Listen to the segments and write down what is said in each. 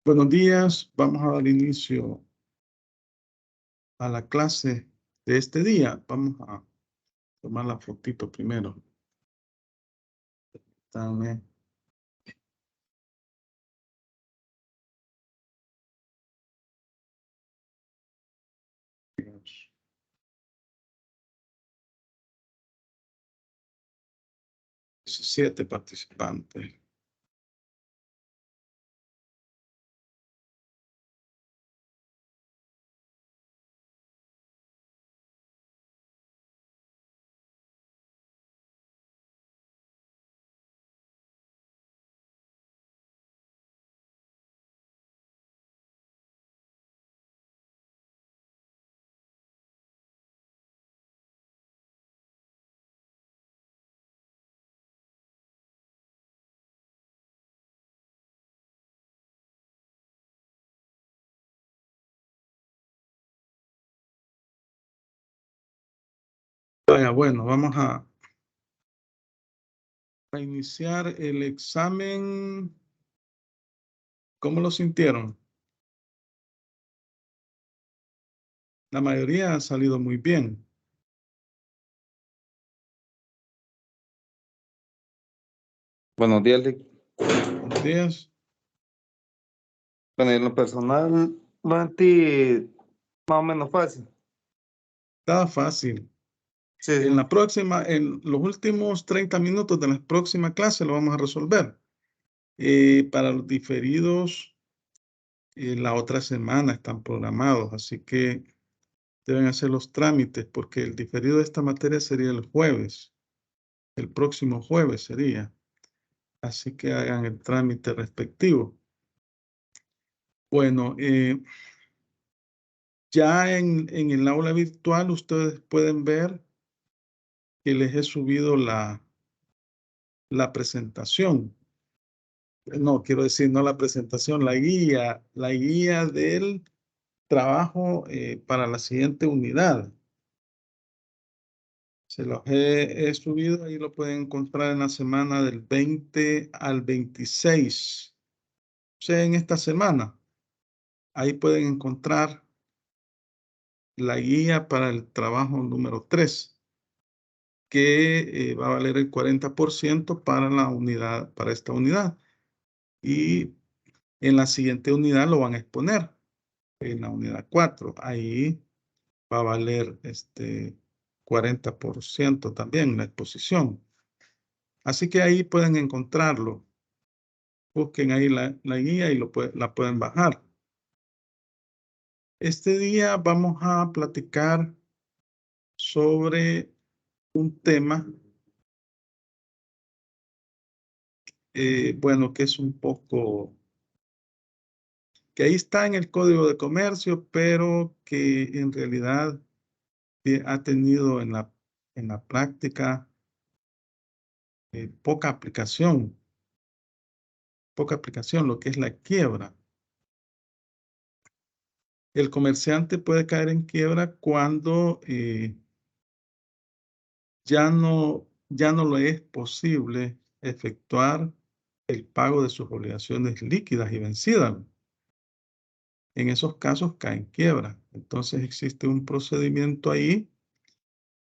Buenos días, vamos a dar inicio a la clase de este día. Vamos a tomar la fotito primero. Dame. Dios. 17 participantes. Vaya, bueno, vamos a iniciar el examen. ¿Cómo lo sintieron? La mayoría ha salido muy bien. Buenos días, Lick. Buenos días. Bueno, en lo personal, lo sentí más o menos fácil. Estaba fácil. Sí, En la próxima, en los últimos 30 minutos de la próxima clase lo vamos a resolver. Para los diferidos, la otra semana están programados, así que deben hacer los trámites porque el diferido de esta materia sería el jueves, el próximo jueves sería. Así que hagan el trámite respectivo. Bueno, ya en el aula virtual ustedes pueden ver que les he subido la presentación. No, quiero decir, no la presentación, la guía del trabajo para la siguiente unidad. Se los he subido, ahí lo pueden encontrar en la semana del 20 al 26. O sea, en esta semana. Ahí pueden encontrar la guía para el trabajo número 3, que va a valer el 40% para la unidad, para esta unidad. Y en la siguiente unidad lo van a exponer, en la unidad 4. Ahí va a valer 40% también la exposición. Así que ahí pueden encontrarlo. Busquen ahí la guía y la pueden bajar. Este día vamos a platicar sobre un tema, bueno, que es un poco, que ahí está en el Código de Comercio, pero que en realidad ha tenido en la práctica poca aplicación, lo que es la quiebra. El comerciante puede caer en quiebra cuando ya no le es posible efectuar el pago de sus obligaciones líquidas y vencidas. En esos casos cae en quiebra. Entonces existe un procedimiento ahí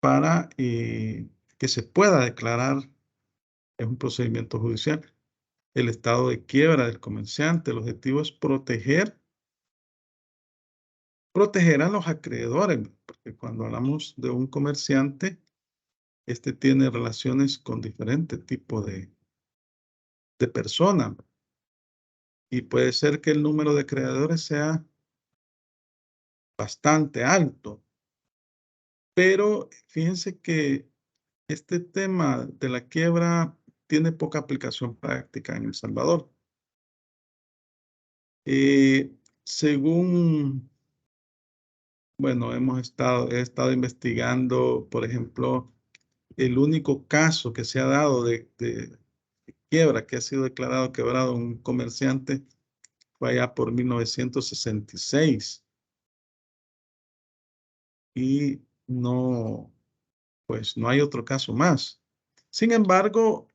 para que se pueda declarar, es un procedimiento judicial, el estado de quiebra del comerciante. El objetivo es proteger a los acreedores, porque cuando hablamos de un comerciante, este tiene relaciones con diferentes tipos de personas. Y puede ser que el número de acreedores sea bastante alto. Pero fíjense que este tema de la quiebra tiene poca aplicación práctica en El Salvador. Según, bueno, he estado investigando, por ejemplo, el único caso que se ha dado de quiebra, que ha sido declarado quebrado un comerciante, fue allá por 1966. Y no, pues no hay otro caso más. Sin embargo,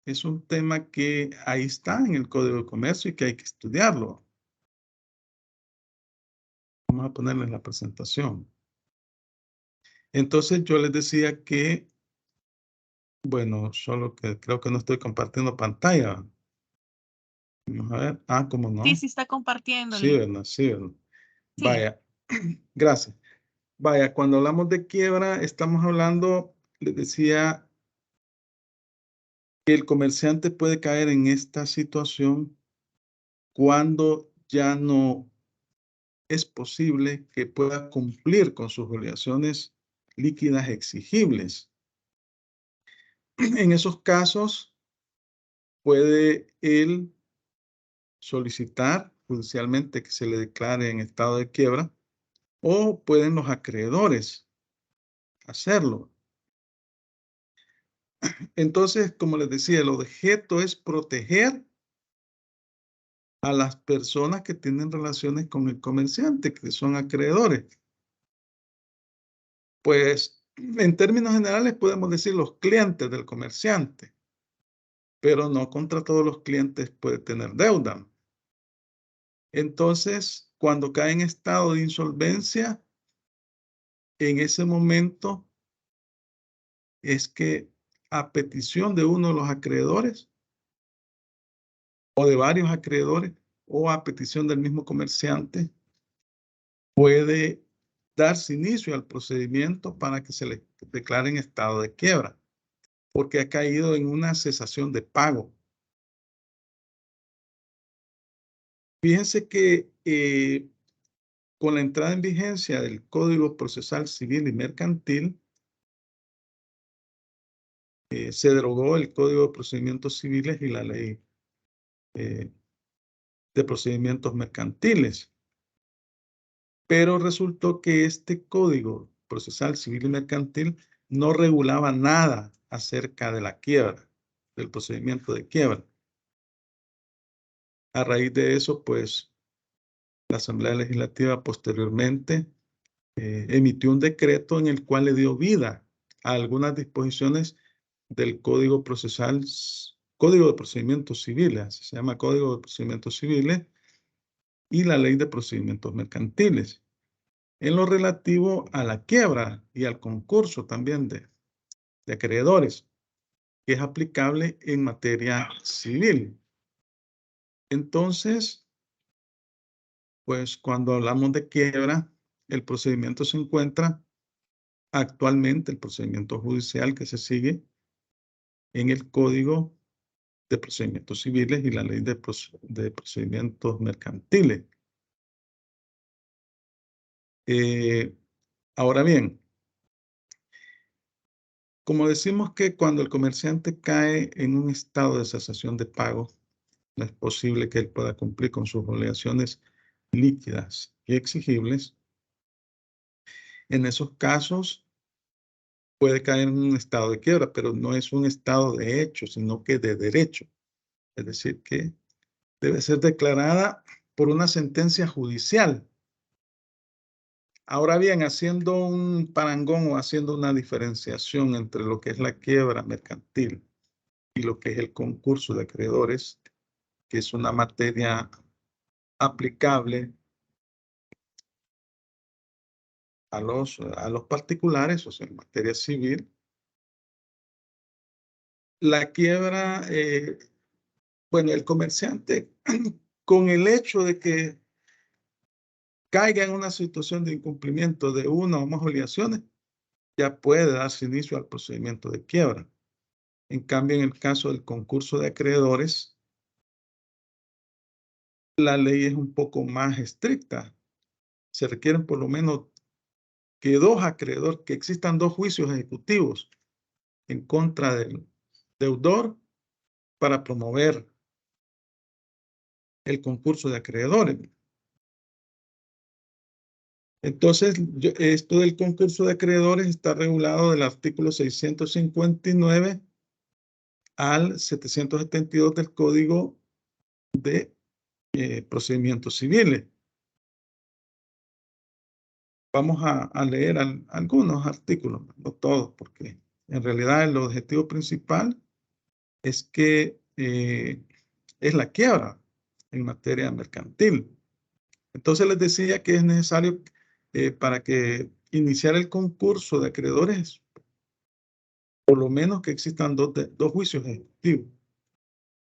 es un tema que ahí está en el Código de Comercio y que hay que estudiarlo. Vamos a ponerles la presentación. Entonces yo les decía que, bueno, solo que creo que no estoy compartiendo pantalla. Vamos a ver. Ah, ¿cómo no? Sí, sí está compartiendo. Sí, ¿verdad? Sí, ¿verdad? Sí. Vaya. Gracias. Vaya, cuando hablamos de quiebra, estamos hablando, les decía, que el comerciante puede caer en esta situación cuando ya no es posible que pueda cumplir con sus obligaciones líquidas exigibles. En esos casos, puede él solicitar judicialmente que se le declare en estado de quiebra o pueden los acreedores hacerlo. Entonces, como les decía, el objeto es proteger a las personas que tienen relaciones con el comerciante, que son acreedores. Pues, en términos generales podemos decir los clientes del comerciante, pero no contra todos los clientes puede tener deuda. Entonces, cuando cae en estado de insolvencia, en ese momento es que a petición de uno de los acreedores o de varios acreedores o a petición del mismo comerciante, puede darse inicio al procedimiento para que se le declare en estado de quiebra, porque ha caído en una cesación de pago. Fíjense que con la entrada en vigencia del Código Procesal Civil y Mercantil, se derogó el Código de Procedimientos Civiles y la Ley de Procedimientos Mercantiles. Pero resultó que este Código Procesal Civil y Mercantil no regulaba nada acerca de la quiebra, del procedimiento de quiebra. A raíz de eso, pues, la Asamblea Legislativa posteriormente emitió un decreto en el cual le dio vida a algunas disposiciones del Código de Procedimientos Civiles, se llama Código de Procedimientos Civiles, y la Ley de Procedimientos Mercantiles, en lo relativo a la quiebra y al concurso también de acreedores, que es aplicable en materia civil. Entonces, pues cuando hablamos de quiebra, el procedimiento se encuentra actualmente, el procedimiento judicial que se sigue en el Código de Procedimientos Civiles y la Ley de Procedimientos Mercantiles. Ahora bien, como decimos que cuando el comerciante cae en un estado de cesación de pago, no es posible que él pueda cumplir con sus obligaciones líquidas y exigibles. En esos casos puede caer en un estado de quiebra, pero no es un estado de hecho, sino que de derecho. Es decir, que debe ser declarada por una sentencia judicial. Ahora bien, haciendo un parangón o haciendo una diferenciación entre lo que es la quiebra mercantil y lo que es el concurso de acreedores, que es una materia aplicable a los particulares, o sea, en materia civil. La quiebra, bueno, el comerciante, con el hecho de que caiga en una situación de incumplimiento de una o más obligaciones, ya puede darse inicio al procedimiento de quiebra. En cambio, en el caso del concurso de acreedores, la ley es un poco más estricta. Se requieren por lo menos que que existan dos juicios ejecutivos en contra del deudor para promover el concurso de acreedores. Entonces, esto del concurso de acreedores está regulado del artículo 659 al 772 del Código de Procedimientos Civiles. Vamos a leer algunos artículos, no todos, porque en realidad el objetivo principal es que es la quiebra en materia mercantil. Entonces les decía que es necesario para que iniciar el concurso de acreedores, por lo menos que existan dos juicios ejecutivos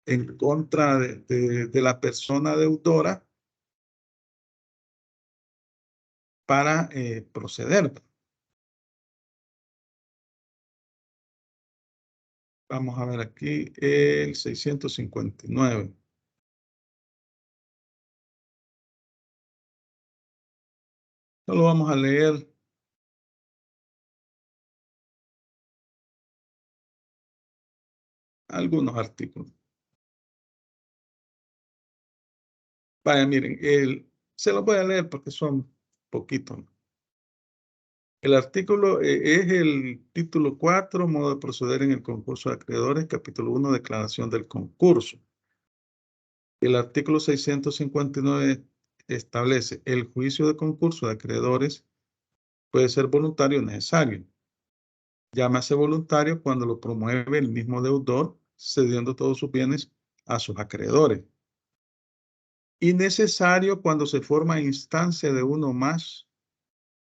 en contra de la persona deudora para proceder. Vamos a ver aquí el 659. Solo vamos a leer algunos artículos. Vaya, miren, se los voy a leer porque son poquitos. El artículo es el título 4, modo de proceder en el concurso de acreedores, capítulo 1, declaración del concurso. El artículo 659 establece el juicio de concurso de acreedores puede ser voluntario o necesario. Llámase voluntario cuando lo promueve el mismo deudor, cediendo todos sus bienes a sus acreedores. Y necesario cuando se forma instancia de uno más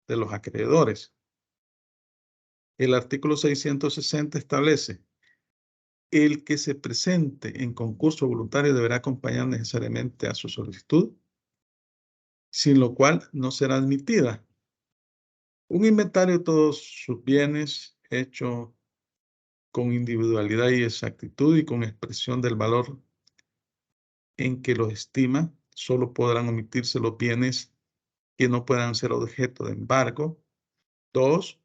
de los acreedores. El artículo 660 establece: el que se presente en concurso voluntario deberá acompañar necesariamente a su solicitud, sin lo cual no será admitida. Un inventario de todos sus bienes hecho con individualidad y exactitud y con expresión del valor en que los estima. Solo podrán omitirse los bienes que no puedan ser objeto de embargo. 2.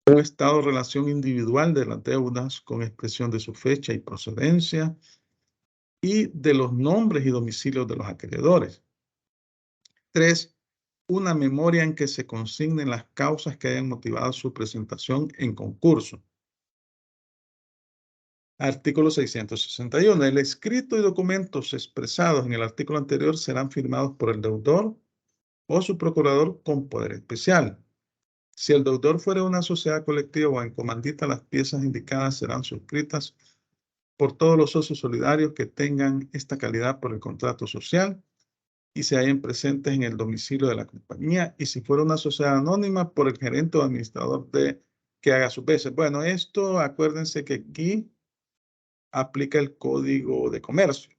Un estado de relación individual de las deudas con expresión de su fecha y procedencia y de los nombres y domicilios de los acreedores. 3. Una memoria en que se consignen las causas que hayan motivado su presentación en concurso. Artículo 661. El escrito y documentos expresados en el artículo anterior serán firmados por el deudor o su procurador con poder especial. Si el deudor fuera una sociedad colectiva o en comandita, las piezas indicadas serán suscritas por todos los socios solidarios que tengan esta calidad por el contrato social y se hallen presentes en el domicilio de la compañía, y si fuera una sociedad anónima, por el gerente o administrador que haga sus veces. Bueno, esto acuérdense que aquí aplica el Código de Comercio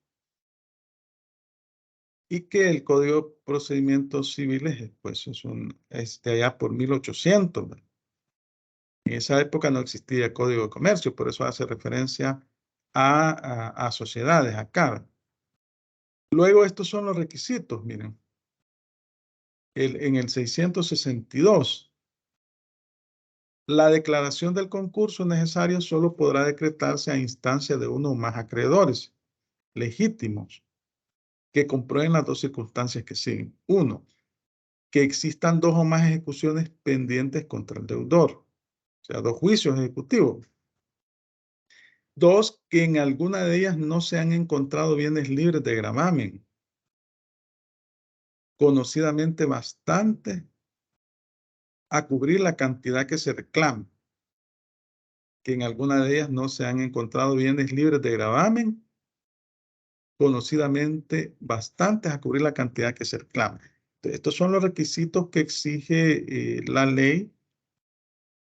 y que el Código de Procedimientos Civiles pues es de allá por 1800. ¿verdad? En esa época no existía el Código de Comercio, por eso hace referencia a sociedades acá. Luego estos son los requisitos, miren. En el 662, la declaración del concurso necesario solo podrá decretarse a instancia de uno o más acreedores legítimos que comprueben las dos circunstancias que siguen. 1. Que existan dos o más ejecuciones pendientes contra el deudor, o sea, dos juicios ejecutivos. 2. Que en alguna de ellas no se han encontrado bienes libres de gravamen, conocidamente bastante a cubrir la cantidad que se reclama. Que en alguna de ellas no se han encontrado bienes libres de gravamen, conocidamente bastantes a cubrir la cantidad que se reclama. Estos son los requisitos que exige la ley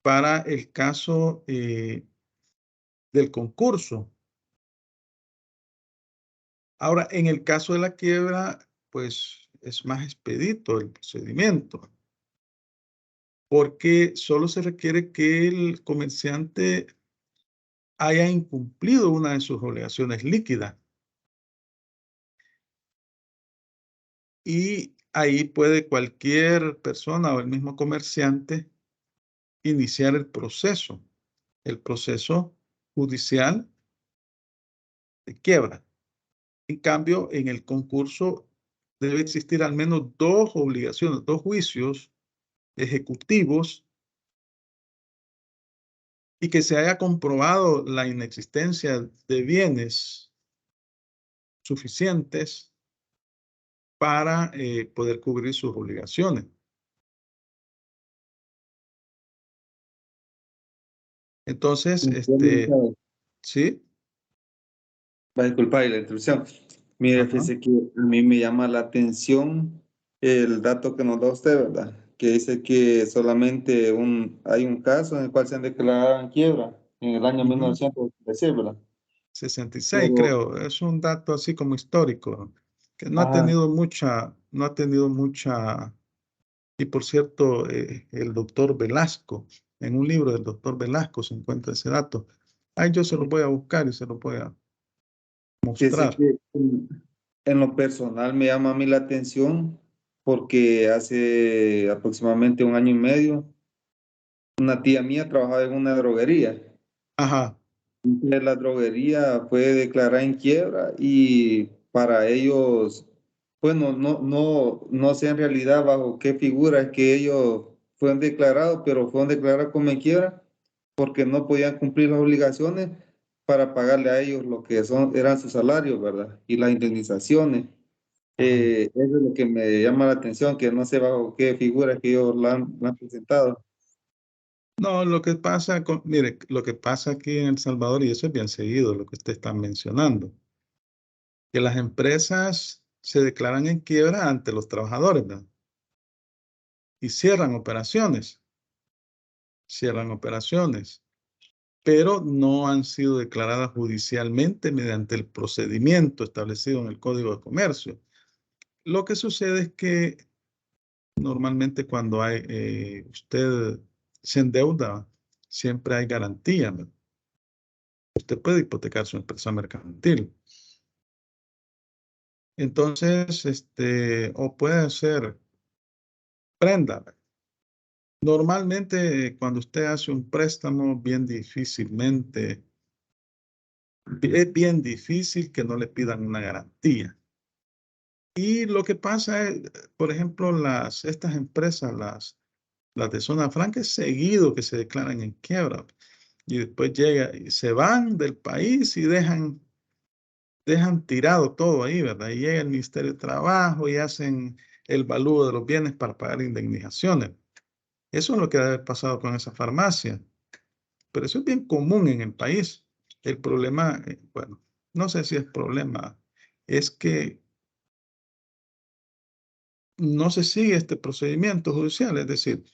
para el caso del concurso. Ahora, en el caso de la quiebra, pues es más expedito el procedimiento, porque solo se requiere que el comerciante haya incumplido una de sus obligaciones líquidas. Y ahí puede cualquier persona o el mismo comerciante iniciar el proceso judicial de quiebra. En cambio, en el concurso debe existir al menos dos obligaciones, dos juicios ejecutivos y que se haya comprobado la inexistencia de bienes suficientes para poder cubrir sus obligaciones. Entonces, ¿sí? Va, disculpa la interrupción. Mire, Ajá. fíjese que a mí me llama la atención el dato que nos da usted, ¿verdad? Que dice que solamente hay un caso en el cual se han declarado en quiebra en el año Ujú. 1986, ¿verdad? 66, Pero, creo. Es un dato así como histórico, que ajá, no ha tenido mucha, y por cierto, el doctor Velasco, en un libro del doctor Velasco se encuentra ese dato. Ahí yo se lo voy a buscar y se lo voy a fíjese mostrar. que en lo personal me llama a mí la atención porque hace aproximadamente un año y medio, una tía mía trabajaba en una droguería. Ajá, La droguería fue declarada en quiebra y para ellos, bueno, no sé en realidad bajo qué figura es que ellos fueron declarados, pero fueron declarados como en quiebra porque no podían cumplir las obligaciones para pagarle a ellos lo que eran sus salarios, ¿verdad? Y las indemnizaciones. ajá. Eso es lo que me llama la atención, que no sé bajo qué figura es que ellos la han presentado. No, lo que pasa mire, lo que pasa aquí en El Salvador, y eso es bien seguido, lo que usted está mencionando, que las empresas se declaran en quiebra ante los trabajadores, ¿verdad? Y cierran operaciones, pero no han sido declaradas judicialmente mediante el procedimiento establecido en el Código de Comercio. Lo que sucede es que normalmente cuando usted se endeuda, siempre hay garantía, ¿verdad? Usted puede hipotecar su empresa mercantil. Entonces, o puede ser prenda. Normalmente, cuando usted hace un préstamo, es bien difícil que no le pidan una garantía. Y lo que pasa es, por ejemplo, estas empresas, las de zona franca, es seguido que se declaran en quiebra. Y después llega y se van del país y dejan tirado todo ahí, ¿verdad? Y llega el Ministerio de Trabajo y hacen el valúo de los bienes para pagar indemnizaciones. Eso es lo que debe haber pasado con esa farmacia. Pero eso es bien común en el país. El problema, bueno, no sé si es problema, es que no se sigue este procedimiento judicial, es decir,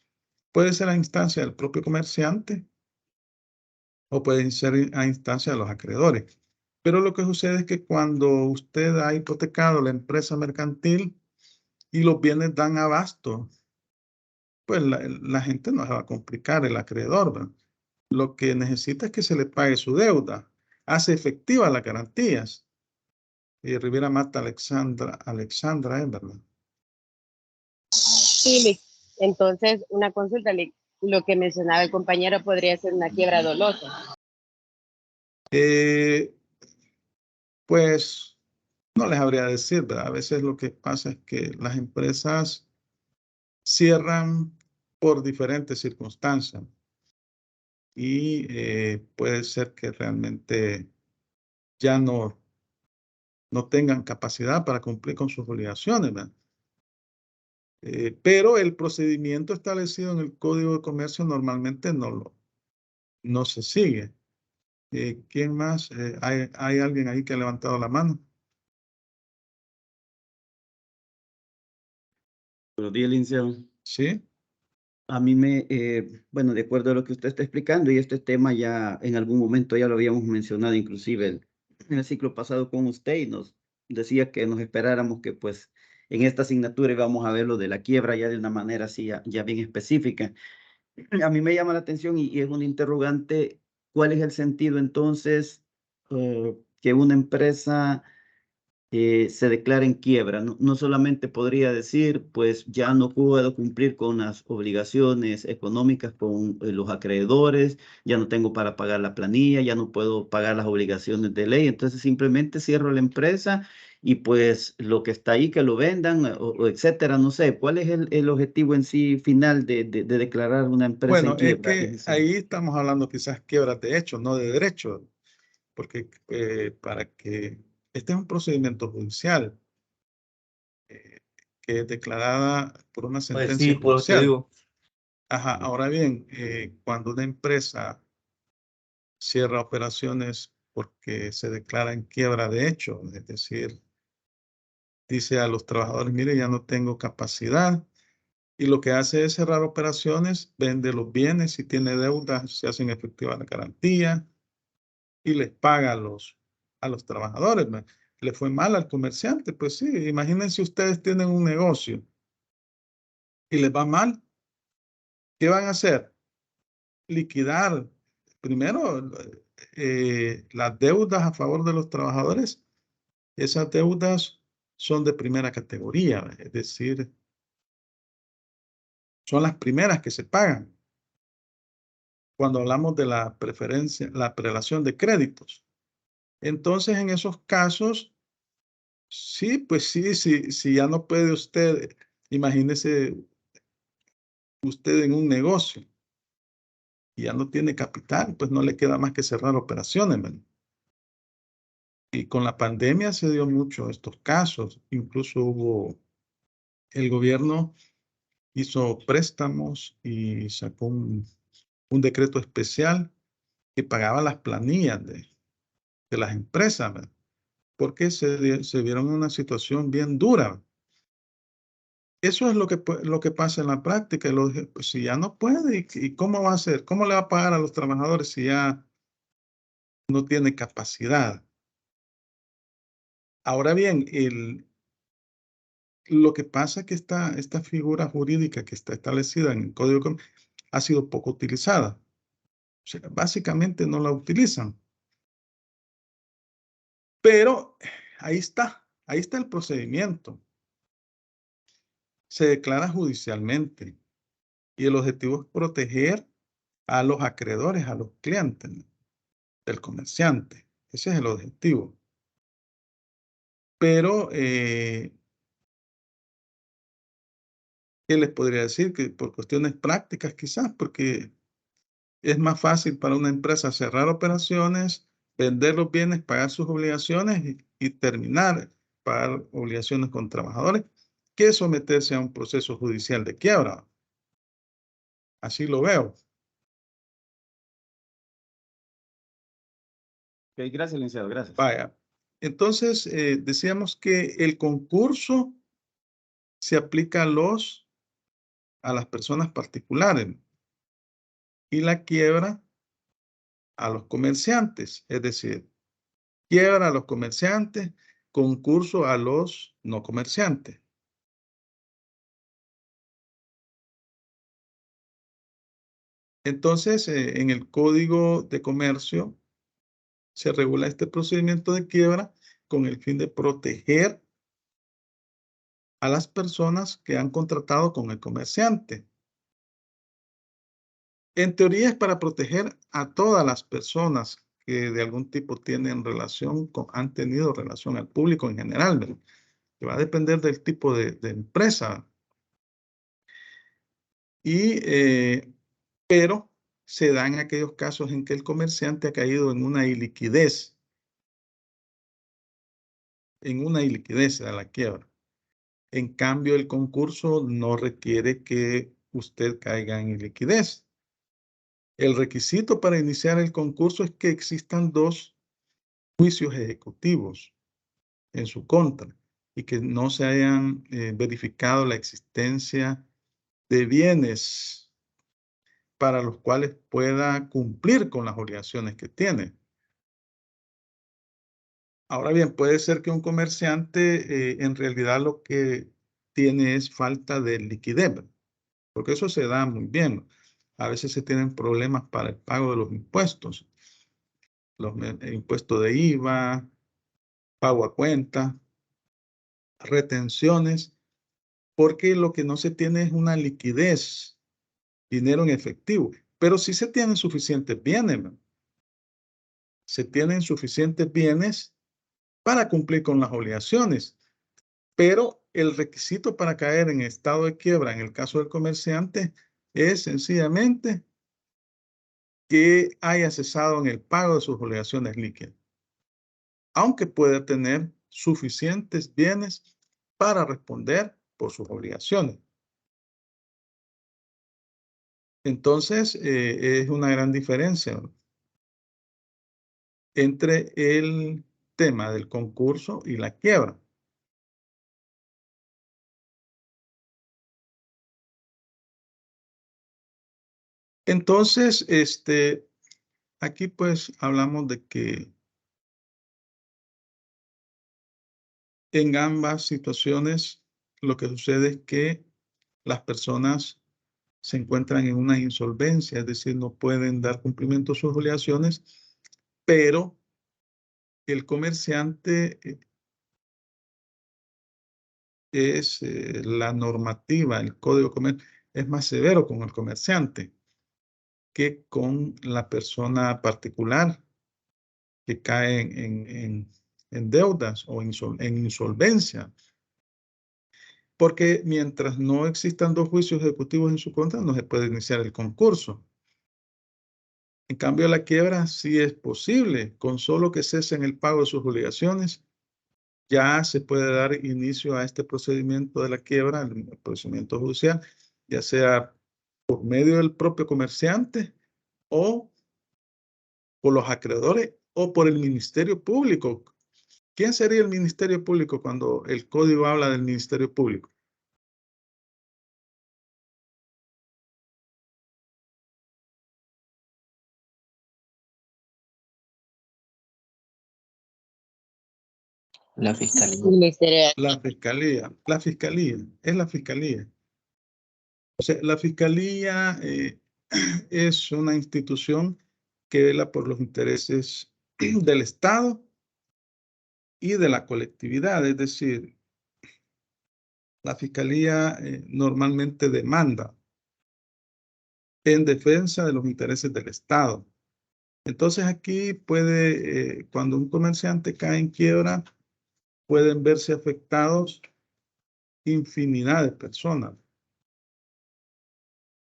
puede ser a instancia del propio comerciante o puede ser a instancia de los acreedores. Pero lo que sucede es que cuando usted ha hipotecado la empresa mercantil y los bienes dan abasto, pues la gente no se va a complicar, el acreedor, ¿verdad? Lo que necesita es que se le pague su deuda, hace efectivas las garantías. Y Rivera Mata Alexandra, ¿es verdad? Sí, entonces una consulta, lo que mencionaba el compañero podría ser una quiebra dolosa. Eh, pues no les habría de decir, ¿verdad? A veces lo que pasa es que las empresas cierran por diferentes circunstancias y puede ser que realmente ya no tengan capacidad para cumplir con sus obligaciones, ¿verdad? Pero el procedimiento establecido en el Código de Comercio normalmente no se sigue. ¿Quién más? ¿Hay alguien ahí que ha levantado la mano? Buenos días, licenciado. Sí. A mí bueno, de acuerdo a lo que usted está explicando, y este tema ya en algún momento ya lo habíamos mencionado, inclusive en el ciclo pasado con usted, y nos decía que nos esperáramos que pues en esta asignatura íbamos a ver lo de la quiebra ya de una manera así ya bien específica. A mí me llama la atención y es un interrogante, ¿cuál es el sentido entonces que una empresa se declara en quiebra? No solamente podría decir, pues ya no puedo cumplir con las obligaciones económicas con los acreedores, ya no tengo para pagar la planilla, ya no puedo pagar las obligaciones de ley, entonces simplemente cierro la empresa y pues lo que está ahí que lo vendan o etcétera, no sé, ¿cuál es el objetivo en sí final de declarar una empresa en Bueno, es quiebra, que licenciado? ahí estamos hablando quizás quiebras de hecho, no de derecho, porque para que este es un procedimiento judicial eh, que es declarada por una Pues sentencia sí, por lo que judicial. digo. Ajá, ahora bien, cuando una empresa cierra operaciones porque se declara en quiebra de hecho, es decir, dice a los trabajadores, mire, ya no tengo capacidad. Y lo que hace es cerrar operaciones, vende los bienes, si tiene deudas, se hacen efectiva la garantía y les paga a los trabajadores. Le fue mal al comerciante, pues sí, imagínense ustedes tienen un negocio y les va mal. ¿Qué van a hacer? Liquidar primero las deudas a favor de los trabajadores. Esas deudas son de primera categoría, es decir, son las primeras que se pagan cuando hablamos de la preferencia, la prelación de créditos. Entonces, en esos casos, sí, pues sí, si ya no puede usted, imagínese usted en un negocio y ya no tiene capital, pues no le queda más que cerrar operaciones, ¿verdad? Y con la pandemia se dio mucho estos casos, incluso el gobierno hizo préstamos y sacó un decreto especial que pagaba las planillas de las empresas, ¿verdad? Porque se vieron en una situación bien dura. Eso es lo que pasa en la práctica. Pues, si ya no puede, ¿y cómo va a hacer? ¿Cómo le va a pagar a los trabajadores si ya no tiene capacidad? Ahora bien, lo que pasa es que esta figura jurídica que está establecida en el Código ha sido poco utilizada. O sea, básicamente no la utilizan. Pero ahí está el procedimiento. Se declara judicialmente y el objetivo es proteger a los acreedores, a los clientes, ¿no?, del comerciante. Ese es el objetivo. Pero, ¿qué les podría decir? Que por cuestiones prácticas quizás, porque es más fácil para una empresa cerrar operaciones, vender los bienes, pagar sus obligaciones y terminar, pagar obligaciones con trabajadores, que someterse a un proceso judicial de quiebra. Así lo veo. Ok, gracias, licenciado, gracias. Vaya. Entonces, decíamos que el concurso se aplica a las personas particulares y la quiebra a los comerciantes, es decir, quiebra a los comerciantes, concurso a los no comerciantes. Entonces, en el Código de Comercio se regula este procedimiento de quiebra con el fin de proteger a las personas que han contratado con el comerciante. En teoría es para proteger a todas las personas que de algún tipo tienen relación han tenido relación al público en general, ¿verdad? Que va a depender del tipo de empresa. Pero se dan aquellos casos en que el comerciante ha caído en una iliquidez, a la quiebra. En cambio, el concurso no requiere que usted caiga en iliquidez. El requisito para iniciar el concurso es que existan 2 juicios ejecutivos en su contra y que no se hayan verificado la existencia de bienes para los cuales pueda cumplir con las obligaciones que tiene. Ahora bien, puede ser que un comerciante en realidad lo que tiene es falta de liquidez, ¿verdad? Porque eso se da muy bien. A veces se tienen problemas para el pago de los impuestos, el impuesto de IVA, pago a cuenta, retenciones, porque lo que no se tiene es una liquidez, dinero en efectivo, pero sí se tienen suficientes bienes, ¿verdad? Se tienen suficientes bienes para cumplir con las obligaciones. Pero el requisito para caer en estado de quiebra en el caso del comerciante es sencillamente que haya cesado en el pago de sus obligaciones líquidas, aunque pueda tener suficientes bienes para responder por sus obligaciones. Entonces, es una gran diferencia entre el tema del concurso y la quiebra. Entonces, aquí pues hablamos de que en ambas situaciones lo que sucede es que las personas se encuentran en una insolvencia, es decir, no pueden dar cumplimiento a sus obligaciones, pero el comerciante es la normativa, el Código de Comercio es más severo con el comerciante que con la persona particular que cae en deudas o en insolvencia. Porque mientras no existan 2 juicios ejecutivos en su contra, no se puede iniciar el concurso. En cambio, la quiebra sí es posible. Con solo que cesen el pago de sus obligaciones, ya se puede dar inicio a este procedimiento de la quiebra, el procedimiento judicial, ya sea por medio del propio comerciante o por los acreedores o por el Ministerio Público. ¿Quién sería el Ministerio Público cuando el código habla del Ministerio Público? La fiscalía. Ministerio. La Fiscalía. La Fiscalía. Es la Fiscalía. O sea, la Fiscalía es una institución que vela por los intereses del Estado y de la colectividad. Es decir, la Fiscalía normalmente demanda en defensa de los intereses del Estado. Entonces aquí puede, cuando un comerciante cae en quiebra, pueden verse afectados infinidad de personas.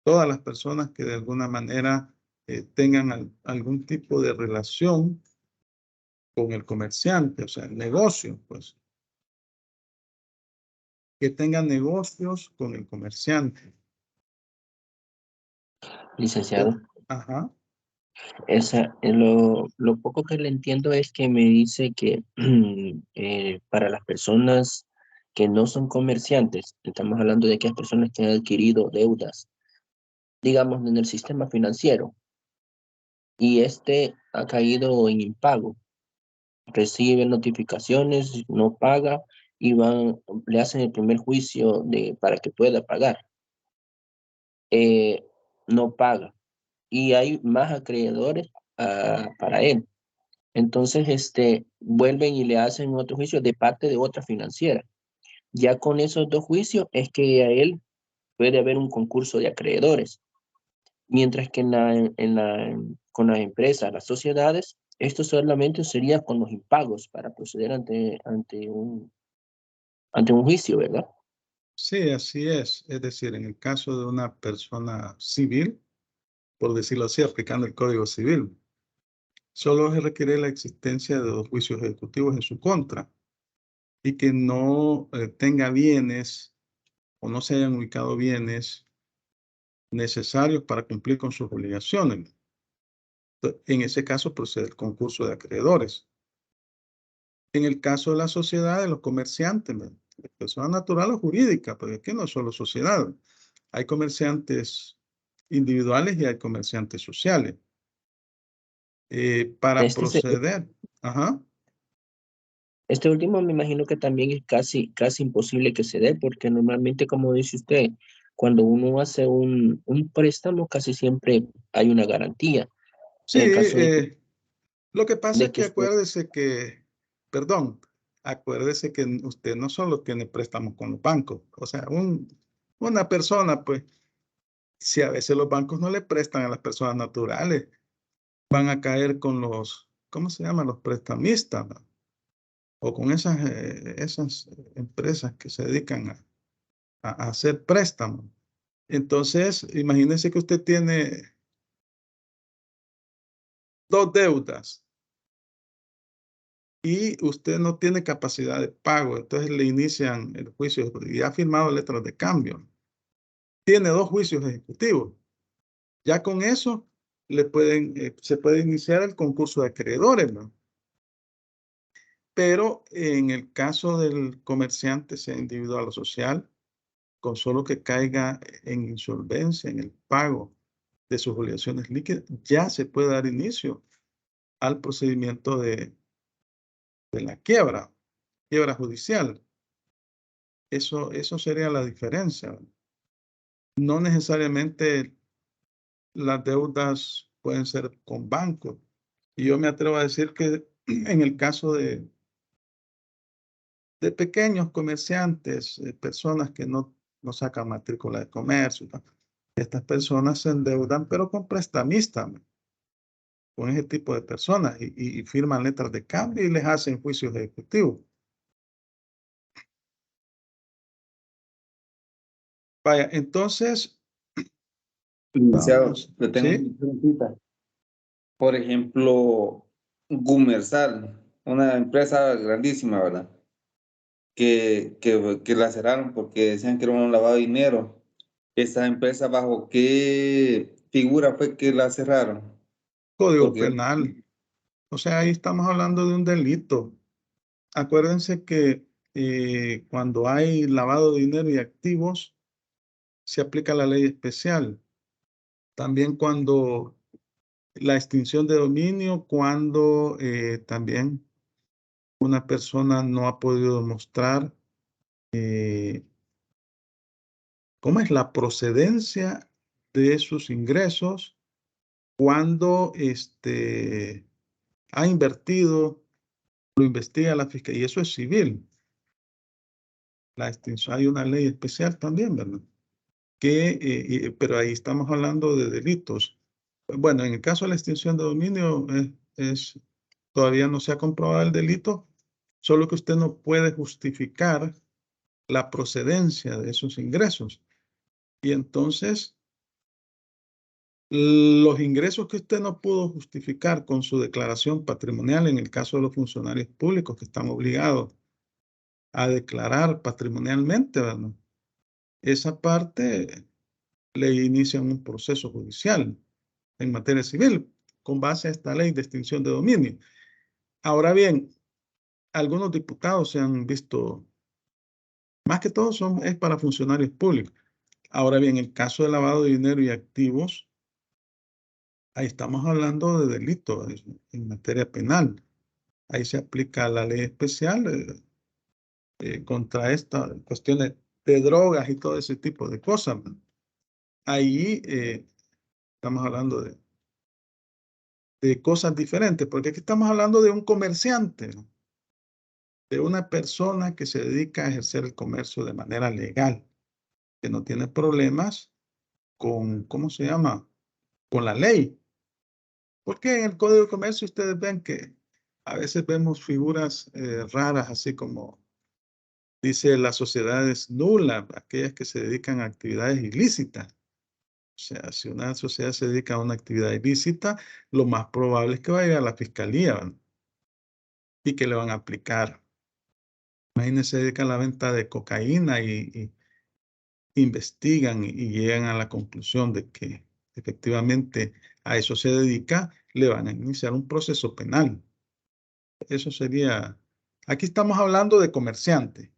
Todas las personas que de alguna manera tengan algún tipo de relación con el comerciante, o sea, el negocio, pues, que tengan negocios con el comerciante. Licenciado, Ajá. lo poco que le entiendo es que me dice que para las personas que no son comerciantes, estamos hablando de aquellas personas que han adquirido deudas, digamos, en el sistema financiero, y este ha caído en impago, recibe notificaciones, no paga, y le hacen el primer juicio para que pueda pagar. No paga, y hay más acreedores para él. Entonces, vuelven y le hacen otro juicio de parte de otra financiera. Ya con esos 2 juicios es que a él puede haber un concurso de acreedores. Mientras que con las empresas, las sociedades, esto solamente sería con los impagos para proceder ante un juicio, ¿verdad? Sí, así es. Es decir, en el caso de una persona civil, por decirlo así, aplicando el Código Civil, solo se requiere la existencia de 2 juicios ejecutivos en su contra y que no tenga bienes o no se hayan ubicado bienes necesarios para cumplir con sus obligaciones. En ese caso procede el concurso de acreedores. En el caso de la sociedad, de los comerciantes, persona natural o jurídica, porque aquí no es solo sociedad. Hay comerciantes individuales y hay comerciantes sociales. Para proceder, ajá. Este último me imagino que también es casi imposible que se dé, porque normalmente, como dice usted, cuando uno hace un préstamo, casi siempre hay una garantía. Sí, En el caso lo que pasa de es que que usted, acuérdese que usted no solo tiene préstamos con los bancos, o sea, una persona, pues, si a veces los bancos no le prestan a las personas naturales, van a caer con los, ¿cómo se llaman? Los prestamistas, ¿no? O con esas empresas que se dedican a hacer préstamos. Entonces, imagínese que usted tiene 2 deudas y usted no tiene capacidad de pago, entonces le inician el juicio y ha firmado letras de cambio. Tiene 2 juicios ejecutivos. Ya con eso se puede iniciar el concurso de acreedores, ¿no? Pero en el caso del comerciante, sea individual o social, con solo que caiga en insolvencia, en el pago de sus obligaciones líquidas, ya se puede dar inicio al procedimiento de la quiebra judicial. Eso sería la diferencia. No necesariamente las deudas pueden ser con bancos. Y yo me atrevo a decir que en el caso de pequeños comerciantes, personas que no sacan matrícula de comercio, estas personas se endeudan, pero con prestamistas, con ese tipo de personas, y firman letras de cambio y les hacen juicios ejecutivos. Vaya, entonces, Licenciado, vamos, le tengo ¿sí? una preguntita. Por ejemplo, Gumersal, una empresa grandísima, ¿verdad? Que la cerraron porque decían que era un lavado de dinero. ¿Esa empresa bajo qué figura fue que la cerraron? Código Porque penal. O sea, ahí estamos hablando de un delito. Acuérdense que cuando hay lavado de dinero y activos, se aplica la ley especial. También cuando la extinción de dominio, cuando también una persona no ha podido demostrar cómo es la procedencia de sus ingresos, cuando ha invertido, lo investiga la fiscalía, y eso es civil. La extinción, hay una ley especial también, ¿verdad? Pero ahí estamos hablando de delitos. Bueno, en el caso de la extinción de dominio, todavía no se ha comprobado el delito, solo que usted no puede justificar la procedencia de esos ingresos. Y entonces, los ingresos que usted no pudo justificar con su declaración patrimonial, en el caso de los funcionarios públicos que están obligados a declarar patrimonialmente, ¿verdad? Esa parte le inician un proceso judicial en materia civil con base a esta ley de extinción de dominio. Ahora bien, algunos diputados se han visto, más que todo es para funcionarios públicos. Ahora bien, el caso de lavado de dinero y activos, ahí estamos hablando de delito en materia penal. Ahí se aplica la ley especial contra estas cuestiones de drogas y todo ese tipo de cosas. Ahí estamos hablando de cosas diferentes, porque aquí estamos hablando de un comerciante, de una persona que se dedica a ejercer el comercio de manera legal, que no tiene problemas con, ¿cómo se llama? Con la ley. Porque en el Código de Comercio ustedes ven que a veces vemos figuras raras, así como dice las sociedades nulas, aquellas que se dedican a actividades ilícitas. O sea, si una sociedad se dedica a una actividad ilícita, lo más probable es que vaya a la fiscalía, ¿verdad? Y que le van a aplicar. Imagínense, se dedican a la venta de cocaína y investigan y llegan a la conclusión de que efectivamente a eso se dedica, le van a iniciar un proceso penal. Eso sería, aquí estamos hablando de comerciantes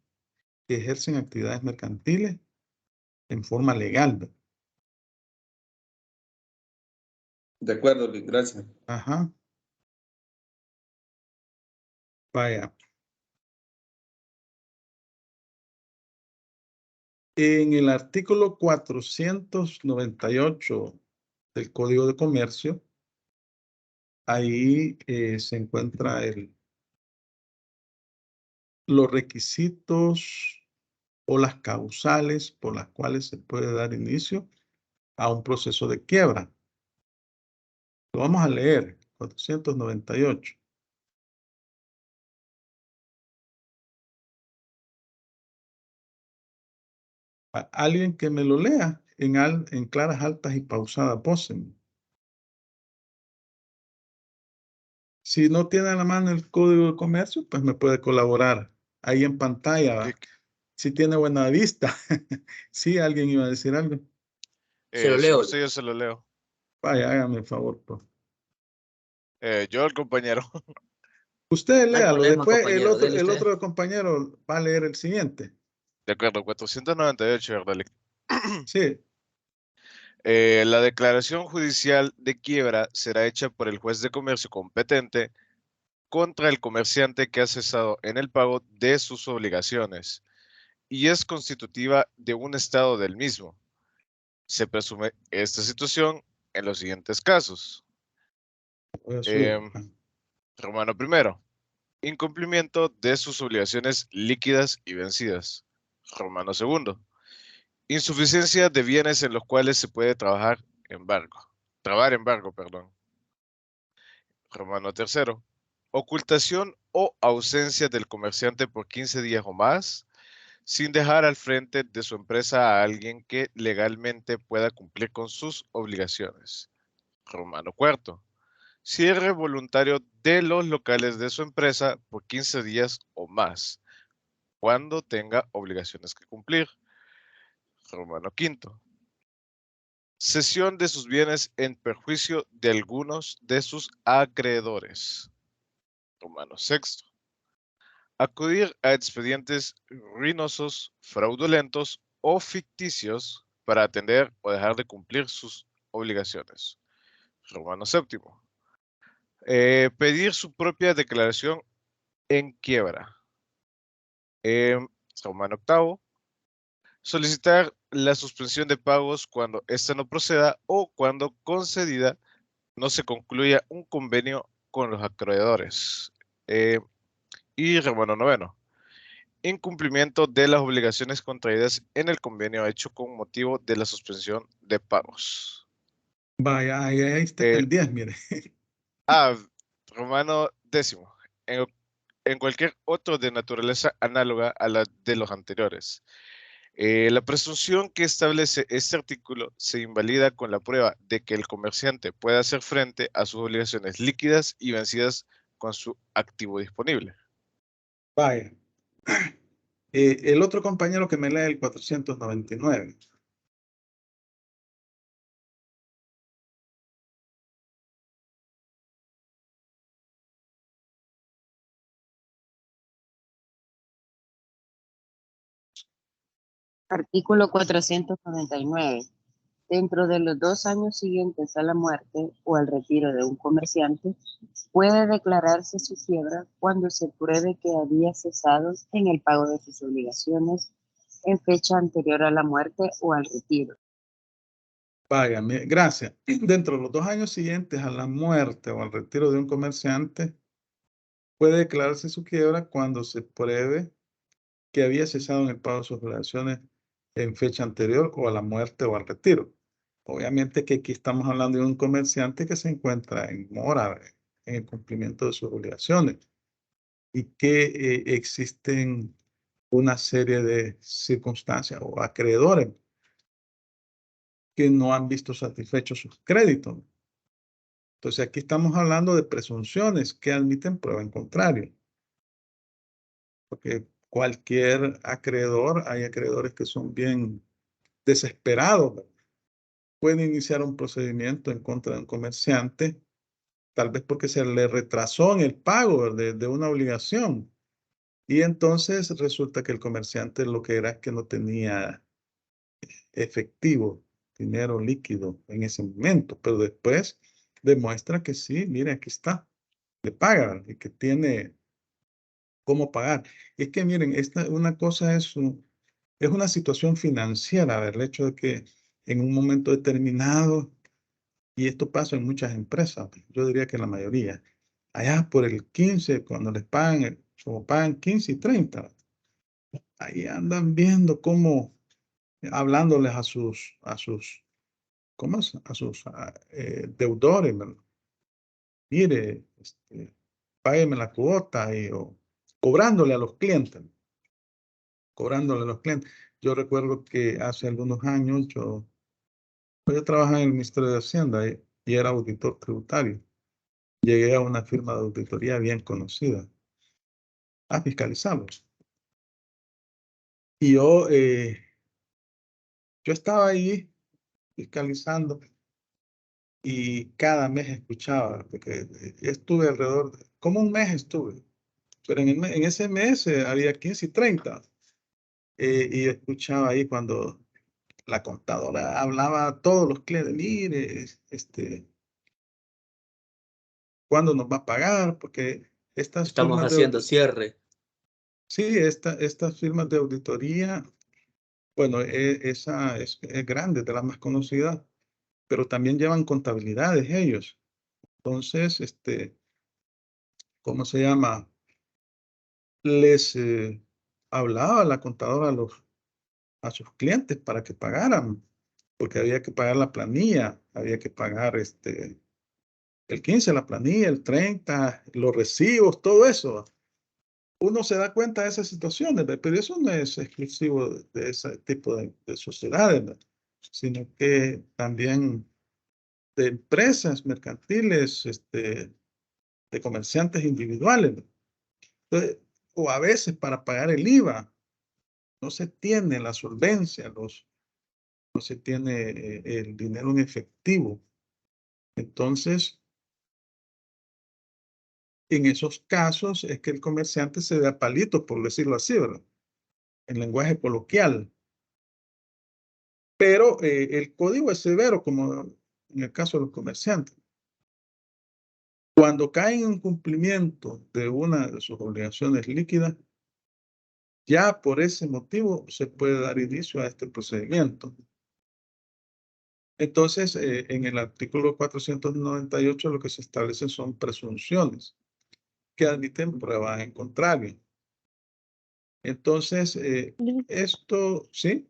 que ejercen actividades mercantiles en forma legal. de acuerdo, Luis, gracias. Ajá. Vaya. En el artículo 498 del Código de Comercio, ahí se encuentra los requisitos o las causales por las cuales se puede dar inicio a un proceso de quiebra. Lo vamos a leer, 498. Alguien que me lo lea en claras, altas y pausadas voces. Si no tiene a la mano el Código de Comercio, pues me puede colaborar ahí en pantalla. ¿Va? Si tiene buena vista. Sí, alguien iba a decir algo. Se lo leo. Yo se lo leo. Vaya, hágame el favor. Pues. Yo, el compañero. Usted léalo. Problema, después el otro compañero va a leer el siguiente. De acuerdo, 498, ¿verdad? Sí. La declaración judicial de quiebra será hecha por el juez de comercio competente contra el comerciante que ha cesado en el pago de sus obligaciones y es constitutiva de un estado del mismo. Se presume esta situación en los siguientes casos. Voy a subir. Romano primero, incumplimiento de sus obligaciones líquidas y vencidas. Romano segundo, insuficiencia de bienes en los cuales se puede trabar embargo. Romano tercero, ocultación o ausencia del comerciante por 15 días o más, sin dejar al frente de su empresa a alguien que legalmente pueda cumplir con sus obligaciones. Romano cuarto, cierre voluntario de los locales de su empresa por 15 días o más, cuando tenga obligaciones que cumplir. Romano quinto, cesión de sus bienes en perjuicio de algunos de sus acreedores. Romano sexto, acudir a expedientes ruinosos, fraudulentos o ficticios para atender o dejar de cumplir sus obligaciones. Romano séptimo, pedir su propia declaración en quiebra. Romano octavo, solicitar la suspensión de pagos cuando ésta no proceda o cuando concedida no se concluya un convenio con los acreedores. Y Romano noveno, incumplimiento de las obligaciones contraídas en el convenio hecho con motivo de la suspensión de pagos. Vaya, ahí está el 10, mire. Romano décimo, en cualquier otro de naturaleza análoga a la de los anteriores. La presunción que establece este artículo se invalida con la prueba de que el comerciante puede hacer frente a sus obligaciones líquidas y vencidas con su activo disponible. Vaya. El otro compañero que me lee el 499. Artículo 499. Dentro de los 2 años siguientes a la muerte o al retiro de un comerciante, puede declararse su quiebra cuando se pruebe que había cesado en el pago de sus obligaciones en fecha anterior a la muerte o al retiro. Vaya, gracias. Dentro de los 2 años siguientes a la muerte o al retiro de un comerciante, puede declararse su quiebra cuando se pruebe que había cesado en el pago de sus obligaciones en fecha anterior o a la muerte o al retiro. Obviamente que aquí estamos hablando de un comerciante que se encuentra en mora, en el cumplimiento de sus obligaciones y que existen una serie de circunstancias o acreedores que no han visto satisfechos sus créditos. Entonces aquí estamos hablando de presunciones que admiten prueba en contrario. Porque cualquier acreedor, hay acreedores que son bien desesperados, ¿verdad? Pueden iniciar un procedimiento en contra de un comerciante, tal vez porque se le retrasó en el pago de una obligación. Y entonces resulta que el comerciante lo que era es que no tenía efectivo, dinero líquido en ese momento, pero después demuestra que sí, mire, aquí está, le paga y que tiene cómo pagar. Y es que miren, una cosa es una situación financiera, el hecho de que en un momento determinado, y esto pasa en muchas empresas, yo diría que la mayoría, allá por el 15, cuando les pagan, como pagan 15 y 30, ahí andan viendo cómo, hablándoles ¿cómo es? A sus deudores, ¿verdad? Mire, págueme la cuota o cobrándole a los clientes. Cobrándole a los clientes. Yo recuerdo que hace algunos años yo trabajaba en el Ministerio de Hacienda y era auditor tributario. Llegué a una firma de auditoría bien conocida a fiscalizarlos. Y yo estaba ahí fiscalizando y cada mes escuchaba, porque estuve como un mes estuve, pero en ese mes había 15 y 30. Y escuchaba ahí cuando la contadora hablaba a todos los clientes, mire, ¿cuándo nos va a pagar? Porque estas Estamos firmas haciendo cierre. sí, estas firmas de auditoría, bueno, esa es grande, de las más conocidas, pero también llevan contabilidades ellos. Entonces, ¿cómo se llama? Les hablaba la contadora a sus clientes para que pagaran, porque había que pagar la planilla, había que pagar el 15 la planilla, el 30, los recibos, todo eso. Uno se da cuenta de esas situaciones, pero eso no es exclusivo de ese tipo de sociedades, ¿verdad? Sino que también de empresas mercantiles, de comerciantes individuales, ¿verdad? Entonces, o a veces para pagar el IVA, no se tiene la solvencia, no se tiene el dinero en efectivo. Entonces, en esos casos es que el comerciante se da palitos, por decirlo así, ¿verdad? En lenguaje coloquial. Pero el código es severo, como en el caso de los comerciantes. Cuando caen en cumplimiento de una de sus obligaciones líquidas, ya por ese motivo se puede dar inicio a este procedimiento. Entonces, en el artículo 498 lo que se establecen son presunciones que admiten pruebas en contrario. Entonces, esto, ¿sí?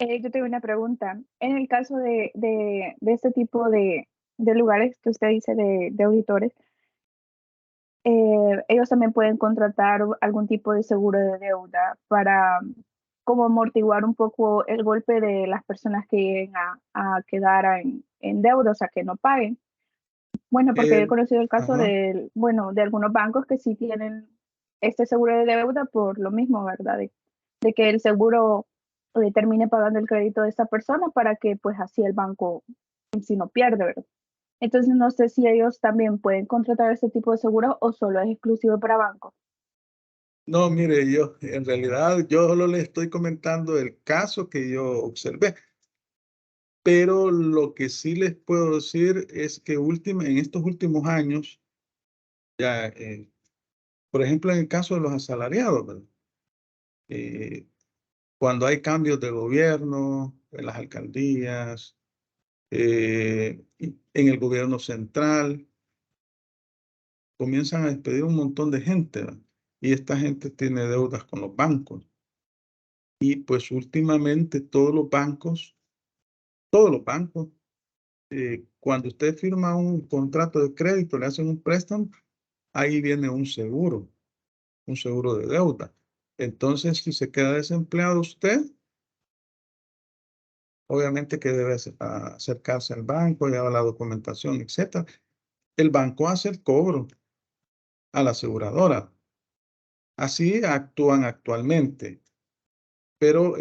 Yo tengo una pregunta. En el caso de este tipo de lugares que usted dice de auditores, ellos también pueden contratar algún tipo de seguro de deuda para como amortiguar un poco el golpe de las personas que lleguen a quedar en deuda, o sea, que no paguen. Bueno, porque he conocido el caso Ajá. de algunos bancos que sí tienen este seguro de deuda por lo mismo, ¿verdad? De que el seguro termine pagando el crédito de esa persona para que pues así el banco en sí no pierde, ¿verdad? Entonces no sé si ellos también pueden contratar ese tipo de seguro o solo es exclusivo para bancos. No, mire, yo en realidad yo solo le estoy comentando el caso que yo observé, pero lo que sí les puedo decir es que en estos últimos años, ya, por ejemplo, en el caso de los asalariados, ¿verdad? Cuando hay cambios de gobierno, en las alcaldías, en el gobierno central, comienzan a despedir un montón de gente, ¿verdad? Y esta gente tiene deudas con los bancos. Y pues últimamente todos los bancos, cuando usted firma un contrato de crédito, le hacen un préstamo, ahí viene un seguro de deuda. Entonces, si se queda desempleado usted, obviamente que debe acercarse al banco, llevar la documentación, etc. El banco hace el cobro a la aseguradora. Así actúan actualmente. Pero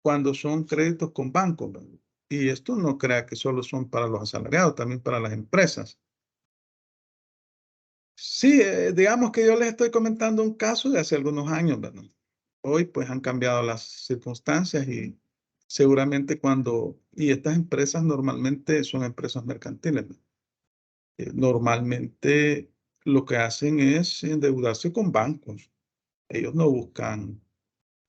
cuando son créditos con bancos, ¿verdad? Y esto no crea que solo son para los asalariados, también para las empresas. Sí, digamos que yo les estoy comentando un caso de hace algunos años, ¿verdad? Hoy pues han cambiado las circunstancias y seguramente y estas empresas normalmente son empresas mercantiles, ¿verdad? Normalmente lo que hacen es endeudarse con bancos. Ellos no buscan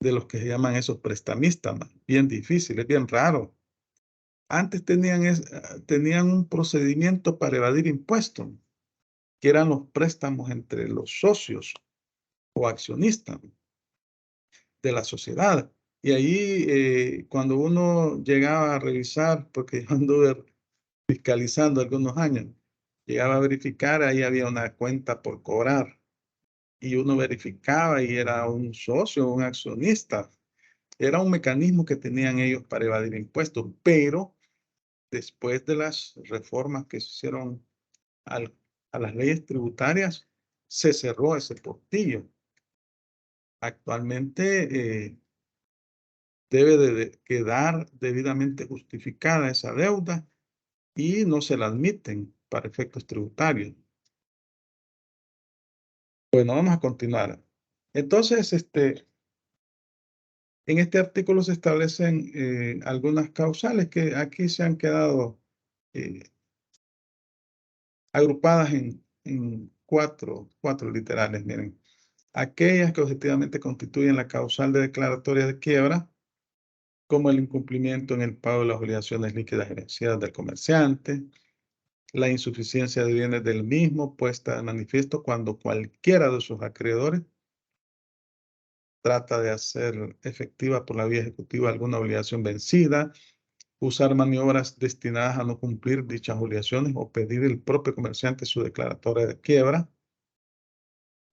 de los que se llaman esos prestamistas, ¿no? Bien difícil, es bien raro. Antes tenían un procedimiento para evadir impuestos, que eran los préstamos entre los socios o accionistas de la sociedad. Y ahí, cuando uno llegaba a revisar, porque yo anduve fiscalizando algunos años, llegaba a verificar, ahí había una cuenta por cobrar. Y uno verificaba y era un socio, un accionista. Era un mecanismo que tenían ellos para evadir impuestos, pero después de las reformas que se hicieron a las leyes tributarias, se cerró ese portillo. Actualmente debe de quedar debidamente justificada esa deuda y no se la admiten para efectos tributarios. Bueno, vamos a continuar. Entonces, En este artículo se establecen algunas causales que aquí se han quedado agrupadas en cuatro literales. Miren, aquellas que objetivamente constituyen la causal de declaratoria de quiebra, como el incumplimiento en el pago de las obligaciones líquidas gerenciadas del comerciante, la insuficiencia de bienes del mismo puesta de manifiesto cuando cualquiera de sus acreedores trata de hacer efectiva por la vía ejecutiva alguna obligación vencida, usar maniobras destinadas a no cumplir dichas obligaciones o pedir el propio comerciante su declaratoria de quiebra,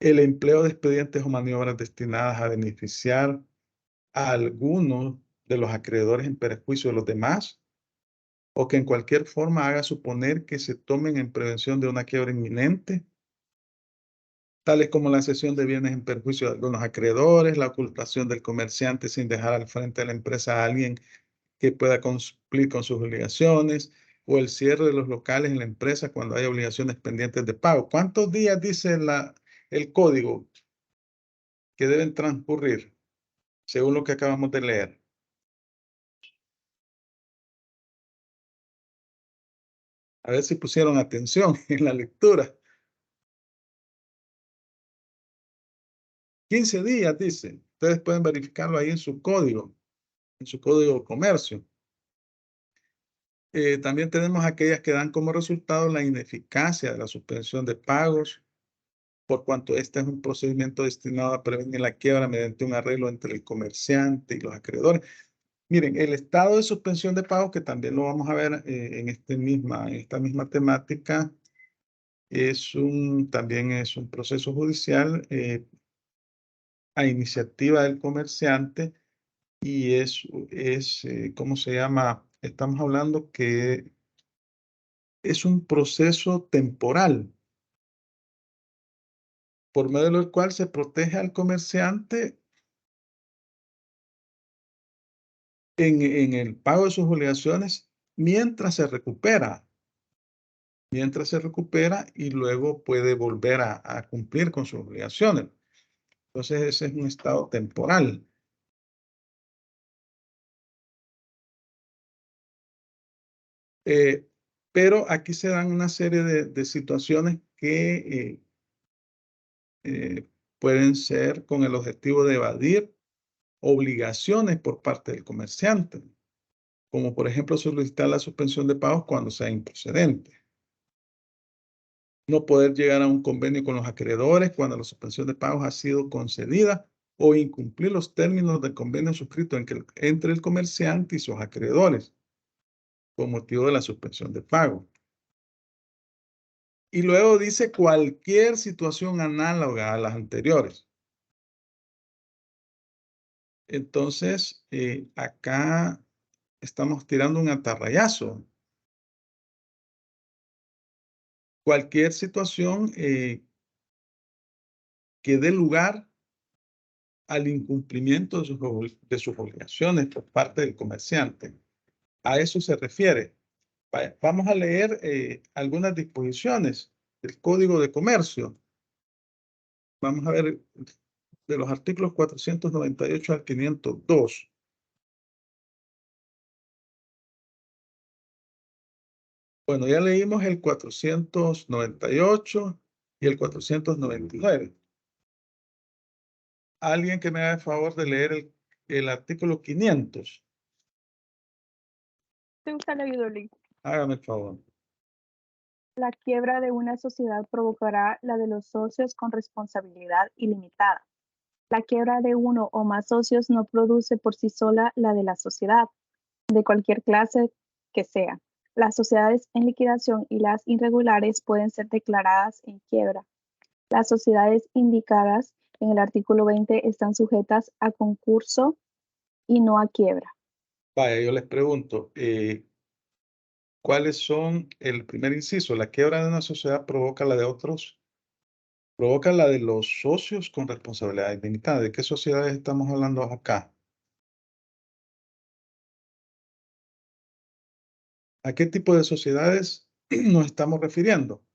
el empleo de expedientes o maniobras destinadas a beneficiar a algunos de los acreedores en perjuicio de los demás, o que en cualquier forma haga suponer que se tomen en prevención de una quiebra inminente, tales como la cesión de bienes en perjuicio de algunos acreedores, la ocultación del comerciante sin dejar al frente de la empresa a alguien que pueda cumplir con sus obligaciones, o el cierre de los locales en la empresa cuando hay obligaciones pendientes de pago. ¿Cuántos días dice el código que deben transcurrir, según lo que acabamos de leer? A ver si pusieron atención en la lectura. 15 días, dice. Ustedes pueden verificarlo ahí en su código de comercio. También tenemos aquellas que dan como resultado la ineficacia de la suspensión de pagos, por cuanto este es un procedimiento destinado a prevenir la quiebra mediante un arreglo entre el comerciante y los acreedores. Miren, el estado de suspensión de pagos, que también lo vamos a ver en esta misma temática, también es un proceso judicial a iniciativa del comerciante y ¿cómo se llama? Estamos hablando que es un proceso temporal por medio del cual se protege al comerciante en el pago de sus obligaciones mientras se recupera y luego puede volver a cumplir con sus obligaciones. Entonces ese es un estado temporal. Pero aquí se dan una serie de situaciones que pueden ser con el objetivo de evadir obligaciones por parte del comerciante, como por ejemplo solicitar la suspensión de pagos cuando sea improcedente. No poder llegar a un convenio con los acreedores cuando la suspensión de pagos ha sido concedida o incumplir los términos del convenio suscrito entre el comerciante y sus acreedores con motivo de la suspensión de pago. Y luego dice cualquier situación análoga a las anteriores. Entonces, acá estamos tirando un atarrayazo. Cualquier situación que dé lugar al incumplimiento de sus obligaciones por parte del comerciante. A eso se refiere. Vamos a leer algunas disposiciones del Código de Comercio. Vamos a ver de los artículos 498 al 502. Bueno, ya leímos el 498 y el 499. Alguien que me haga el favor de leer el artículo 500. Hágame el favor. La quiebra de una sociedad provocará la de los socios con responsabilidad ilimitada. La quiebra de uno o más socios no produce por sí sola la de la sociedad, de cualquier clase que sea. Las sociedades en liquidación y las irregulares pueden ser declaradas en quiebra. Las sociedades indicadas en el artículo 20 están sujetas a concurso y no a quiebra. Vaya, yo les pregunto, ¿cuáles son el primer inciso? La quiebra de una sociedad provoca la de otros, provoca la de los socios con responsabilidad ilimitada. ¿De qué sociedades estamos hablando acá? ¿A qué tipo de sociedades nos estamos refiriendo?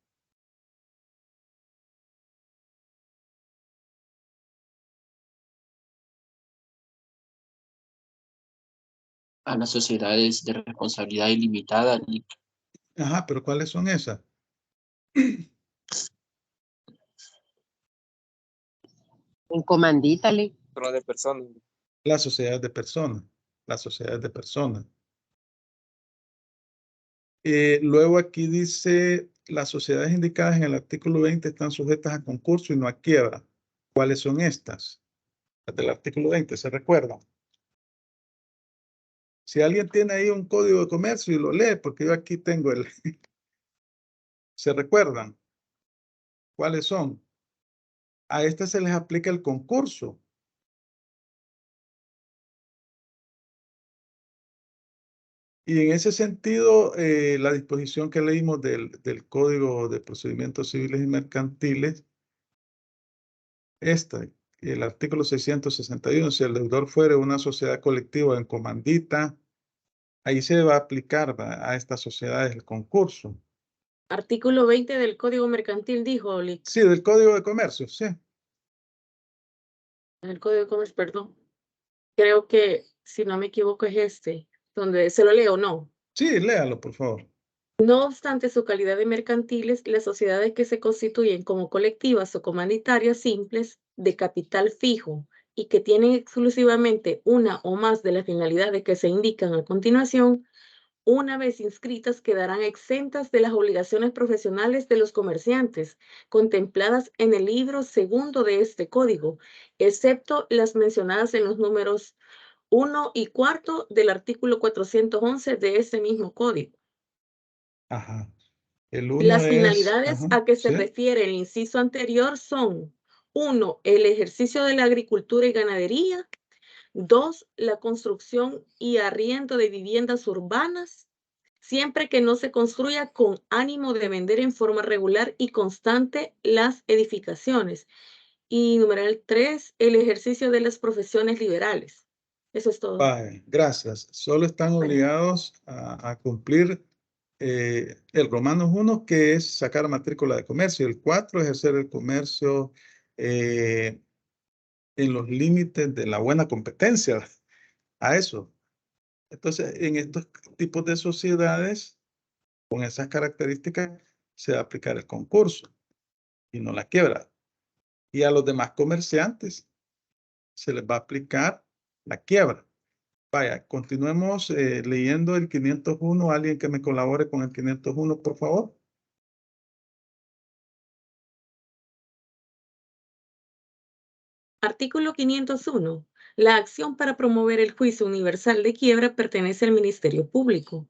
a las sociedades de responsabilidad ilimitada. Ajá, pero ¿cuáles son esas? En comandita, Solo de personas. Las sociedades de personas. Las sociedades de personas. Luego aquí dice, las sociedades indicadas en el artículo 20 están sujetas a concurso y no a quiebra. ¿Cuáles son estas? Las del artículo 20, ¿se recuerdan? Si alguien tiene ahí un código de comercio y lo lee, porque yo aquí tengo el... ¿Se recuerdan? ¿Cuáles son? A estas se les aplica el concurso. Y en ese sentido, la disposición que leímos del Código de Procedimientos Civiles y Mercantiles, el artículo 661, si el deudor fuere una sociedad colectiva en comandita, ahí se va a aplicar a estas sociedades el concurso. Artículo 20 del Código Mercantil dijo, Lick. Sí, del Código de Comercio, sí. El Código de Comercio, perdón. Creo que, si no me equivoco, es este, donde se lo leo, ¿no? Sí, léalo, por favor. No obstante su calidad de mercantiles, las sociedades que se constituyen como colectivas o comunitarias simples de capital fijo y que tienen exclusivamente una o más de las finalidades que se indican a continuación, una vez inscritas quedarán exentas de las obligaciones profesionales de los comerciantes contempladas en el libro segundo de este código, excepto las mencionadas en los números 1 y 4 del artículo 411 de ese mismo código. Ajá. El uno Las es... finalidades ajá, a que se ¿sí? refiere el inciso anterior son: 1, el ejercicio de la agricultura y ganadería; 2, la construcción y arriendo de viviendas urbanas, siempre que no se construya con ánimo de vender en forma regular y constante las edificaciones; y numeral 3, el ejercicio de las profesiones liberales. Eso es todo. Vale, gracias. Solo están obligados a cumplir el Romanos 1, que es sacar matrícula de comercio. El 4, ejercer el comercio en los límites de la buena competencia. A eso. Entonces, en estos tipos de sociedades, con esas características, se va a aplicar el concurso y no la quiebra. Y a los demás comerciantes se les va a aplicar la quiebra. Vaya, continuemos leyendo el 501. Alguien que me colabore con el 501, por favor. Artículo 501. La acción para promover el juicio universal de quiebra pertenece al Ministerio Público,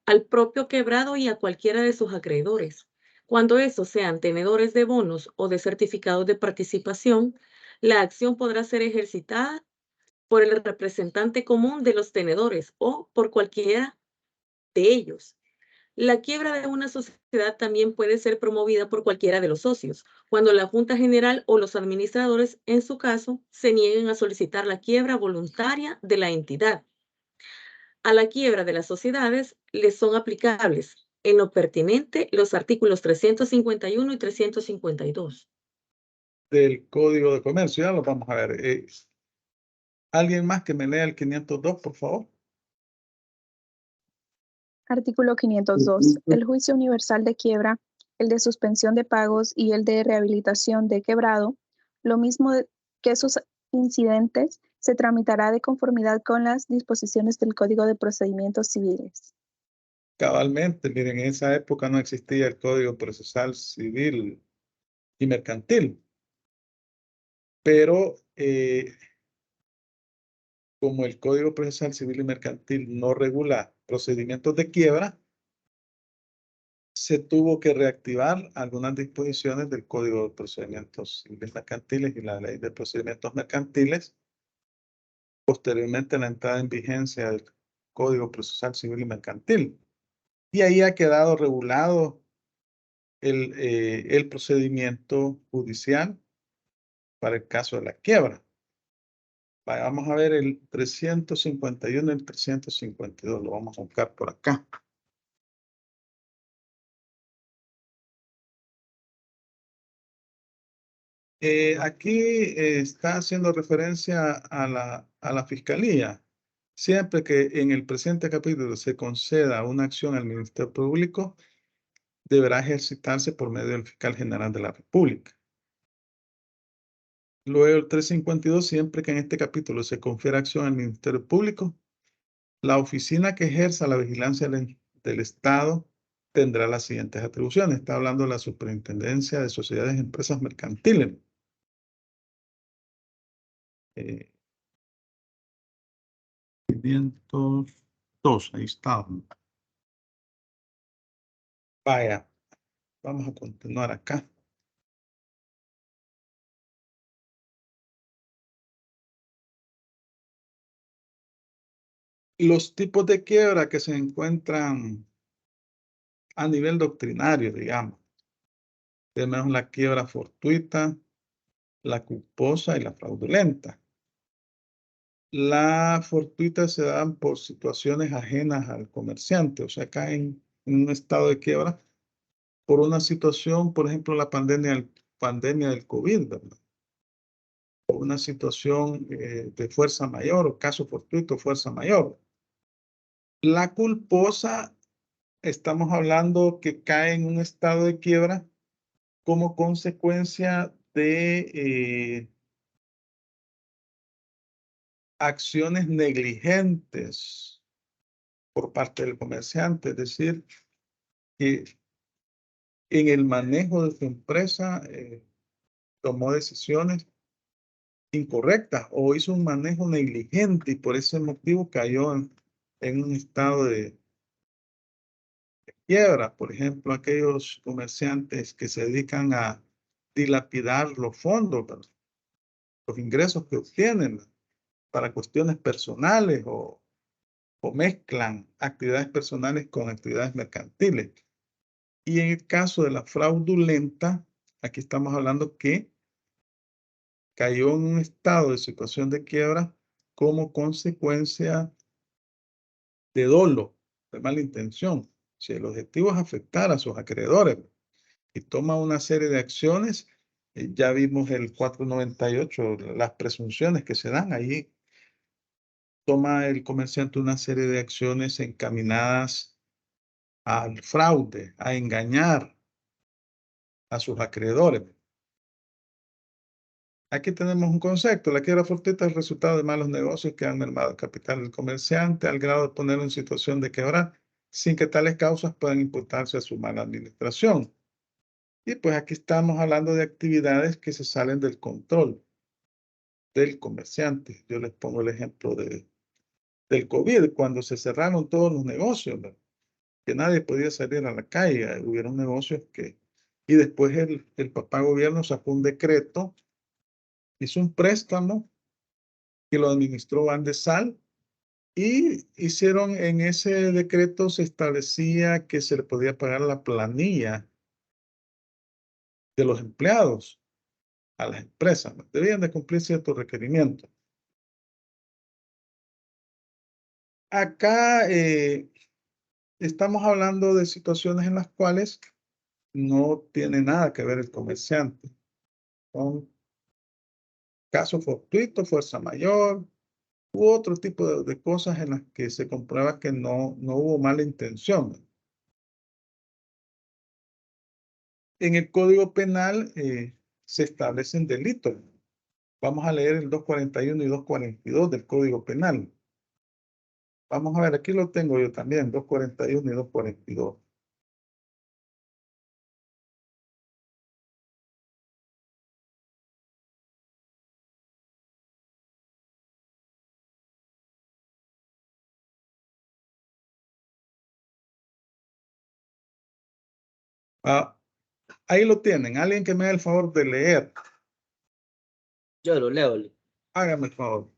al propio quebrado y a cualquiera de sus acreedores. Cuando estos sean tenedores de bonos o de certificados de participación, la acción podrá ser ejercitada por el representante común de los tenedores o por cualquiera de ellos. La quiebra de una sociedad también puede ser promovida por cualquiera de los socios, cuando la Junta General o los administradores, en su caso, se nieguen a solicitar la quiebra voluntaria de la entidad. A la quiebra de las sociedades les son aplicables, en lo pertinente, los artículos 351 y 352. Del Código de Comercio, ya lo vamos a ver. ¿Alguien más que me lea el 502, por favor? Artículo 502. El juicio universal de quiebra, el de suspensión de pagos y el de rehabilitación de quebrado, lo mismo que sus incidentes, se tramitará de conformidad con las disposiciones del Código de Procedimientos Civiles. Cabalmente, miren, en esa época no existía el Código Procesal Civil y Mercantil. Pero como el Código Procesal Civil y Mercantil no regula procedimientos de quiebra, se tuvo que reactivar algunas disposiciones del Código de Procedimientos Civiles Mercantiles y la Ley de Procedimientos Mercantiles, posteriormente a la entrada en vigencia del Código Procesal Civil y Mercantil. Y ahí ha quedado regulado el procedimiento judicial para el caso de la quiebra. Vamos a ver el 351 y el 352, lo vamos a buscar por acá. Aquí está haciendo referencia a la fiscalía. Siempre que en el presente capítulo se conceda una acción al Ministerio Público, deberá ejercitarse por medio del Fiscal General de la República. Luego el 352, siempre que en este capítulo se confiera acción al Ministerio Público, la oficina que ejerza la vigilancia del Estado tendrá las siguientes atribuciones. Está hablando de la Superintendencia de Sociedades y Empresas Mercantiles. 502, ahí está. Vaya, vamos a continuar acá. Los tipos de quiebra que se encuentran a nivel doctrinario, digamos. Tenemos la quiebra fortuita, la culposa y la fraudulenta. La fortuita se dan por situaciones ajenas al comerciante, o sea, caen en un estado de quiebra por una situación, por ejemplo, la pandemia del COVID, ¿verdad? O una situación de fuerza mayor, o caso fortuito, fuerza mayor. La culposa, estamos hablando que cae en un estado de quiebra como consecuencia de acciones negligentes por parte del comerciante, es decir, que en el manejo de su empresa tomó decisiones incorrectas o hizo un manejo negligente y por ese motivo cayó en un estado de quiebra. Por ejemplo, aquellos comerciantes que se dedican a dilapidar los fondos, ¿verdad? Los ingresos que obtienen para cuestiones personales o mezclan actividades personales con actividades mercantiles. Y en el caso de la fraudulenta, aquí estamos hablando que cayó en un estado de situación de quiebra como consecuencia de dolo, de mala intención. Si el objetivo es afectar a sus acreedores y toma una serie de acciones, ya vimos el 498, las presunciones que se dan ahí. Toma el comerciante una serie de acciones encaminadas al fraude, a engañar a sus acreedores. Aquí tenemos un concepto. La quiebra fortuita es el resultado de malos negocios que han mermado el capital del comerciante al grado de ponerlo en situación de quebrar, sin que tales causas puedan imputarse a su mala administración. Y pues aquí estamos hablando de actividades que se salen del control del comerciante. Yo les pongo el ejemplo del COVID, cuando se cerraron todos los negocios, ¿verdad? Que nadie podía salir a la calle. Hubieron negocios que... Y después el papá gobierno sacó un decreto, hizo un préstamo que lo administró Bandesal y hicieron en ese decreto se establecía que se le podía pagar la planilla de los empleados a las empresas. Debían de cumplir ciertos requerimientos. Acá estamos hablando de situaciones en las cuales no tiene nada que ver el comerciante. Son casos fortuitos, fuerza mayor, u otro tipo de cosas en las que se comprueba que no hubo mala intención. En el Código Penal se establecen delitos. Vamos a leer el 241 y 242 del Código Penal. Vamos a ver, aquí lo tengo yo también, 241 y 242. Ahí lo tienen. Alguien que me haga el favor de leer. Yo lo leo. Hágame el favor.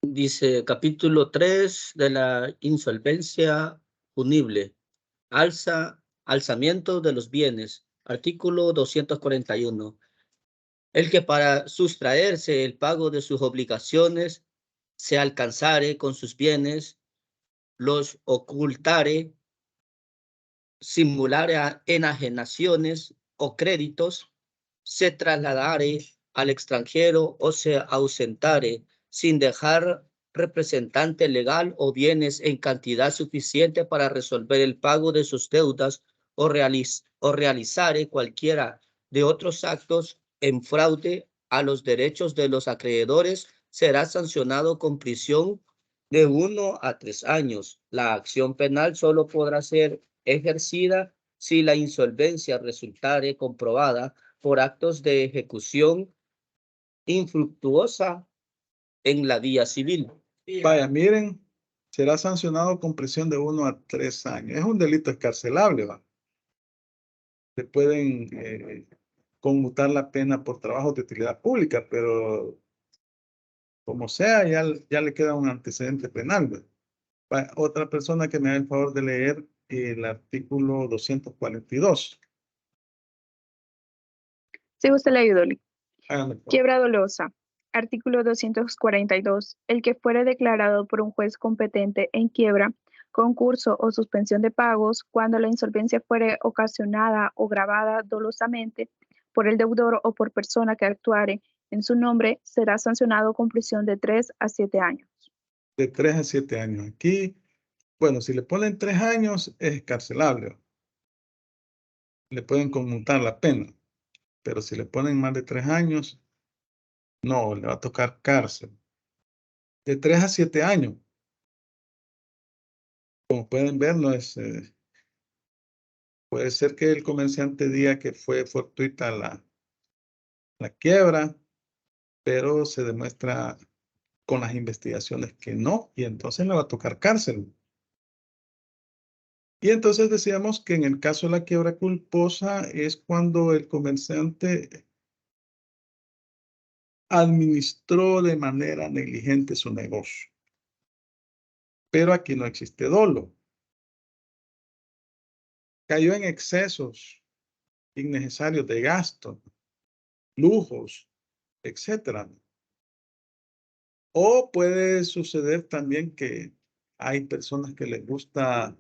Dice capítulo 3 de la insolvencia punible. Alzamiento de los bienes. Artículo 241. El que para sustraerse el pago de sus obligaciones se alcanzare con sus bienes, los ocultare, simulare enajenaciones o créditos, se trasladare al extranjero o se ausentare sin dejar representante legal o bienes en cantidad suficiente para resolver el pago de sus deudas o realizar cualquiera de otros actos en fraude a los derechos de los acreedores, será sancionado con prisión de 1 a 3 años. La acción penal solo podrá ser ejercida si la insolvencia resultare comprobada por actos de ejecución infructuosa en la vía civil. Vaya, miren, será sancionado con prisión de 1 a 3 años. Es un delito escarcelable, ¿va? Se pueden conmutar la pena por trabajos de utilidad pública, pero como sea, ya le queda un antecedente penal, ¿va? Vaya, otra persona que me haga el favor de leer el artículo 242. Sí, usted le ayudó. Hágame el favor. Quiebra dolosa. Artículo 242. El que fuere declarado por un juez competente en quiebra, concurso o suspensión de pagos cuando la insolvencia fuere ocasionada o gravada dolosamente por el deudor o por persona que actuare en su nombre, será sancionado con prisión de 3 a 7 años. De 3 a 7 años. Aquí, bueno, si le ponen 3 años, es escarcelable. Le pueden conmutar la pena. Pero si le ponen más de 3 años, no, le va a tocar cárcel. De 3 a 7 años. Como pueden ver, no es, puede ser que el comerciante diga que fue fortuita la quiebra, pero se demuestra con las investigaciones que no, y entonces le va a tocar cárcel. Y entonces decíamos que en el caso de la quiebra culposa es cuando el comerciante administró de manera negligente su negocio. Pero aquí no existe dolo. Cayó en excesos innecesarios de gasto, lujos, etcétera. O puede suceder también que hay personas que les gusta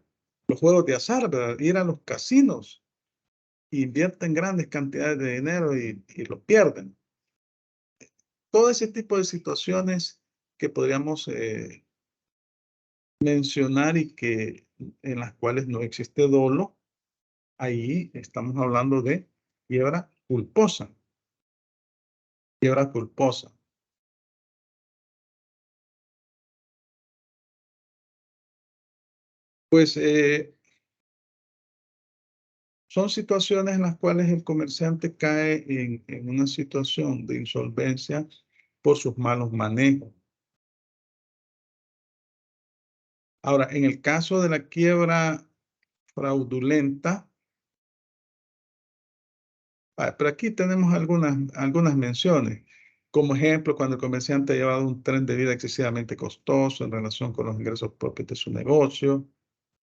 los juegos de azar, ¿verdad? Ir a los casinos, invierten grandes cantidades de dinero y lo pierden. Todo ese tipo de situaciones que podríamos mencionar y que en las cuales no existe dolo, ahí estamos hablando de quiebra culposa. Quiebra culposa. Pues son situaciones en las cuales el comerciante cae en una situación de insolvencia por sus malos manejos. Ahora, en el caso de la quiebra fraudulenta, pero aquí tenemos algunas menciones. Como ejemplo, cuando el comerciante ha llevado un tren de vida excesivamente costoso en relación con los ingresos propios de su negocio,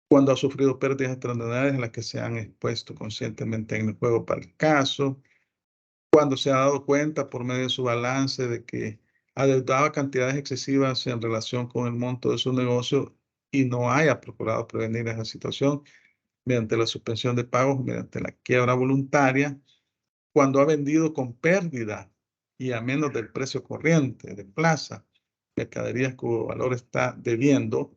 cuando ha sufrido pérdidas extraordinarias en las que se han expuesto conscientemente en el juego para el caso, cuando se ha dado cuenta por medio de su balance de que adeudaba cantidades excesivas en relación con el monto de su negocio y no haya procurado prevenir esa situación mediante la suspensión de pagos, mediante la quiebra voluntaria, cuando ha vendido con pérdida y a menos del precio corriente de plaza, mercaderías cuyo valor está debiendo,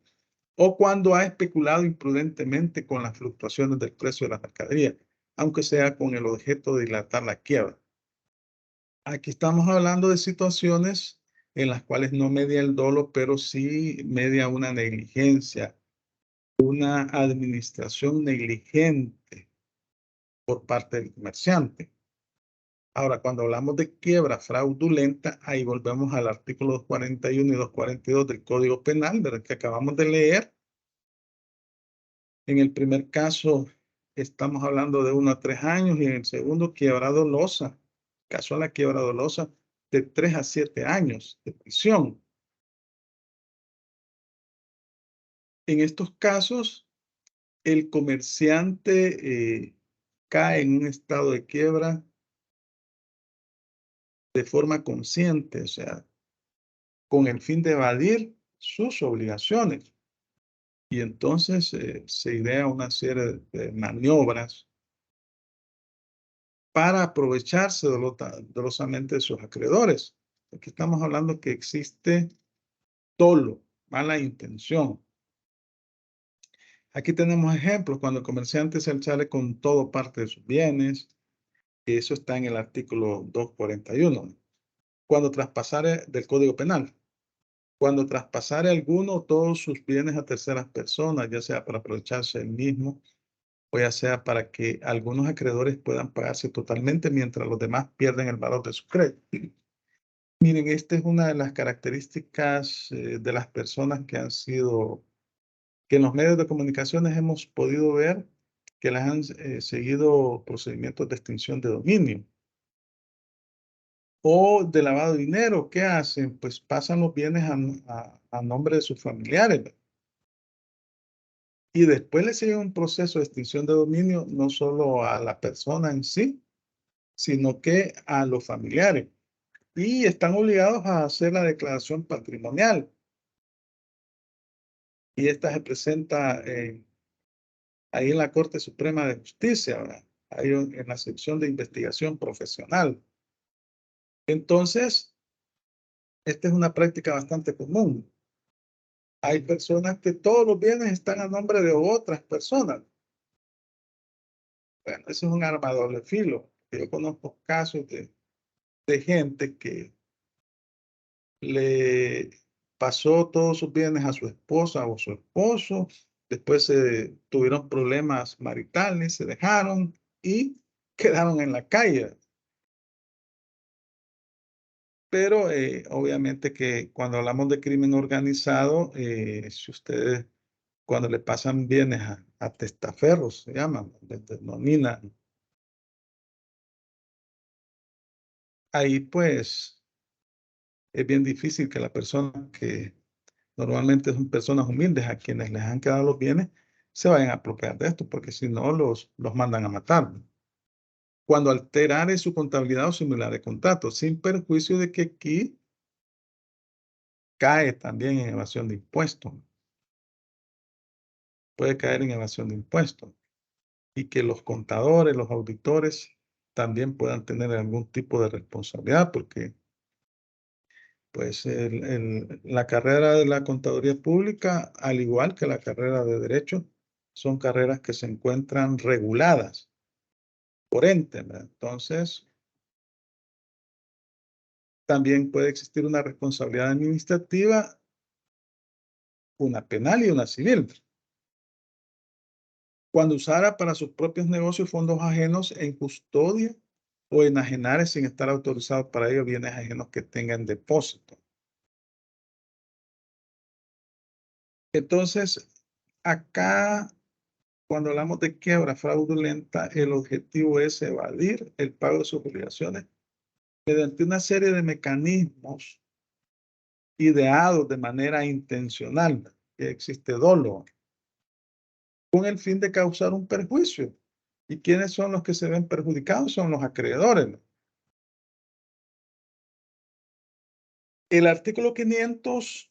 o cuando ha especulado imprudentemente con las fluctuaciones del precio de la mercadería, aunque sea con el objeto de dilatar la quiebra. Aquí estamos hablando de situaciones en las cuales no media el dolo, pero sí media una negligencia, una administración negligente por parte del comerciante. Ahora, cuando hablamos de quiebra fraudulenta, ahí volvemos al artículo 241 y 242 del Código Penal, ¿verdad? Que acabamos de leer. En el primer caso, estamos hablando de 1 a 3 años y en el segundo, quiebra dolosa. Caso a la quiebra dolosa, de 3 a 7 años de prisión. En estos casos, el comerciante cae en un estado de quiebra de forma consciente, o sea, con el fin de evadir sus obligaciones. Y entonces se idea una serie de maniobras para aprovecharse dolosamente de sus acreedores. Aquí estamos hablando que existe dolo, mala intención. Aquí tenemos ejemplos cuando el comerciante se sale con todo parte de sus bienes. Eso está en el artículo 241. Cuando traspasare del Código Penal. Cuando traspasare alguno todos sus bienes a terceras personas, ya sea para aprovecharse el mismo, o ya sea para que algunos acreedores puedan pagarse totalmente mientras los demás pierden el valor de su crédito. Miren, esta es una de las características de las personas que han sido, que en los medios de comunicaciones hemos podido ver que las han seguido procedimientos de extinción de dominio o de lavado de dinero. ¿Qué hacen? Pues pasan los bienes a nombre de sus familiares, ¿verdad? Y después le sigue un proceso de extinción de dominio no solo a la persona en sí, sino que a los familiares. Y están obligados a hacer la declaración patrimonial. Y esta se presenta ahí en la Corte Suprema de Justicia, ¿verdad? Ahí en la sección de investigación profesional. Entonces, esta es una práctica bastante común. Hay personas que todos los bienes están a nombre de otras personas. Bueno, eso es un arma de doble filo. Yo conozco casos de gente que le pasó todos sus bienes a su esposa o su esposo, después tuvieron problemas maritales, se dejaron y quedaron en la calle. Pero obviamente que cuando hablamos de crimen organizado, si ustedes, cuando le pasan bienes a testaferros, se llaman, denominan, ahí pues es bien difícil que la persona que normalmente son personas humildes a quienes les han quedado los bienes, se vayan a apropiar de esto, porque si no los mandan a matar. Cuando alterare su contabilidad o similar de contrato, sin perjuicio de que aquí cae también en evasión de impuestos. Puede caer en evasión de impuestos. Y que los contadores, los auditores, también puedan tener algún tipo de responsabilidad, porque pues la carrera de la contaduría pública, al igual que la carrera de derecho, son carreras que se encuentran reguladas por ente, ¿verdad? Entonces, también puede existir una responsabilidad administrativa, una penal y una civil. Cuando usara para sus propios negocios fondos ajenos en custodia o enajenar sin estar autorizados para ello bienes ajenos que tengan depósito. Entonces, acá, cuando hablamos de quiebra fraudulenta, el objetivo es evadir el pago de sus obligaciones mediante una serie de mecanismos ideados de manera intencional, que existe dolo, con el fin de causar un perjuicio. ¿Y quiénes son los que se ven perjudicados? Son los acreedores. El artículo 500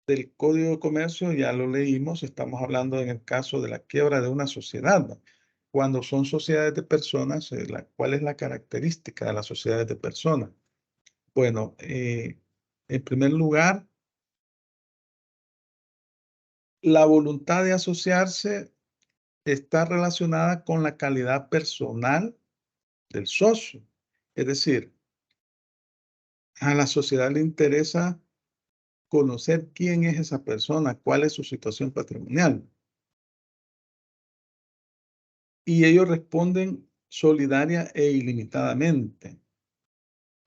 del Código de Comercio, ya lo leímos, estamos hablando en el caso de la quiebra de una sociedad, ¿no? Cuando son sociedades de personas, ¿cuál es la característica de las sociedades de personas? Bueno, en primer lugar, la voluntad de asociarse está relacionada con la calidad personal del socio. Es decir, a la sociedad le interesa conocer quién es esa persona, cuál es su situación patrimonial. Y ellos responden solidaria e ilimitadamente.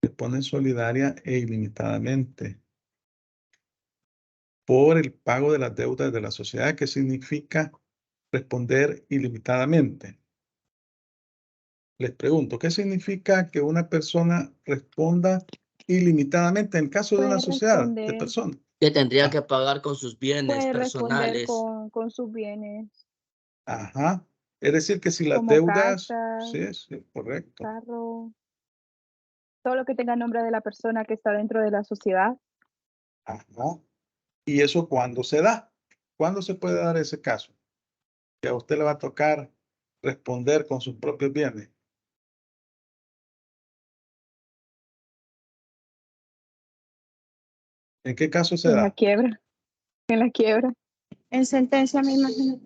Responden solidaria e ilimitadamente por el pago de las deudas de la sociedad, que significa responder ilimitadamente. Les pregunto, ¿qué significa que una persona responda ilimitadamente en el caso de una Puede sociedad de responder, personas? Que tendría que pagar con sus bienes puede responder personales. con sus bienes, Ajá. Es decir, que si las como deudas, casa, sí, correcto. carro, todo lo que tenga nombre de la persona que está dentro de la sociedad. Ajá. ¿Y eso cuándo se da? ¿Cuándo se puede dar ese caso? Que a usted le va a tocar responder con sus propios bienes. ¿En qué caso se En la da? quiebra. En la quiebra. En sentencia me imagino.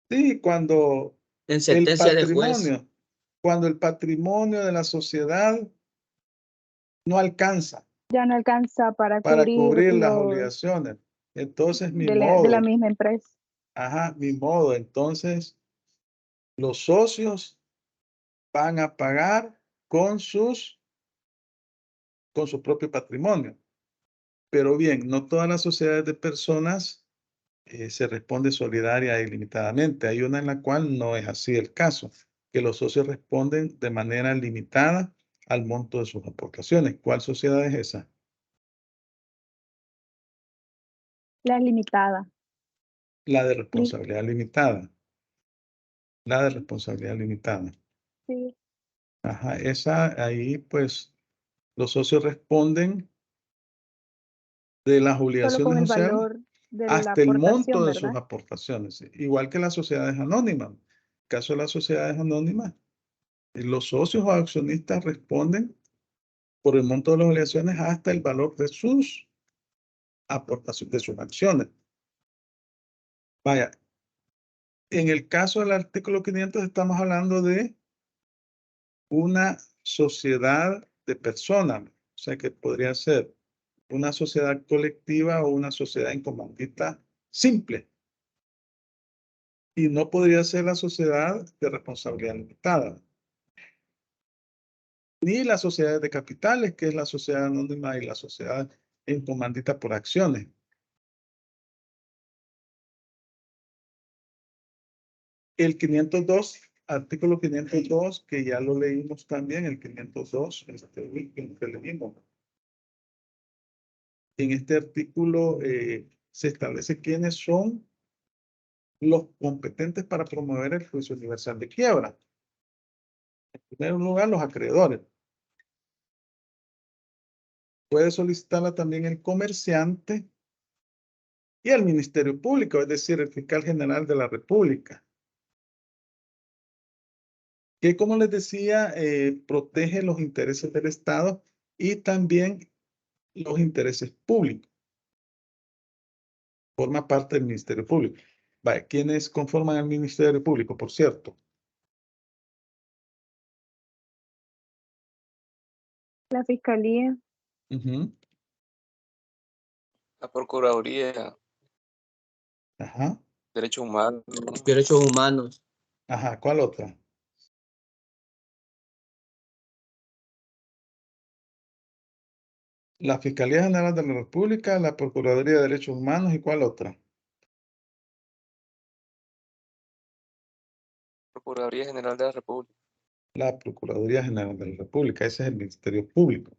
Sí, cuando En el sentencia de juez. patrimonio, cuando el patrimonio de la sociedad no alcanza Ya no alcanza para para cubrir cubrir las los obligaciones. Entonces, mi de la modo, misma empresa. ajá, mi modo. Entonces, los socios van a pagar con su propio patrimonio. Pero bien, no todas las sociedades de personas se responde solidaria e ilimitadamente. Hay una en la cual no es así el caso, que los socios responden de manera limitada al monto de sus aportaciones. ¿Cuál sociedad es esa? La limitada. La de responsabilidad limitada. La de responsabilidad limitada. Sí. Ajá, esa ahí pues los socios responden de las Solo obligaciones con el sociales valor de la hasta el monto aportación, de sus ¿verdad? aportaciones, igual que las sociedades anónimas. En el caso de las sociedades anónimas, los socios o accionistas responden por el monto de las obligaciones hasta el valor de sus aportaciones, de sus acciones. Vaya, en el caso del artículo 500 estamos hablando de una sociedad de personas, o sea que podría ser una sociedad colectiva o una sociedad en comandita simple. Y no podría ser la sociedad de responsabilidad limitada. Ni las sociedades de capitales, que es la sociedad anónima y la sociedad en comandita por acciones. El 502, artículo 502, que ya lo leímos también, el 502, este último que leímos. En este artículo se establece quiénes son los competentes para promover el juicio universal de quiebra. En primer lugar, los acreedores. Puede solicitarla también el comerciante y el Ministerio Público, es decir, el fiscal general de la República, que, como les decía, protege los intereses del Estado y también los intereses públicos. Forma parte del Ministerio Público. Vaya, ¿quiénes conforman el Ministerio Público, por cierto? La fiscalía. La Procuraduría, Ajá. Derechos Humanos. Derechos humanos. Ajá, ¿cuál otra? La Fiscalía General de la República, la Procuraduría de Derechos Humanos, ¿y cuál otra? Procuraduría General de la República. La Procuraduría General de la República, ese es el Ministerio Público.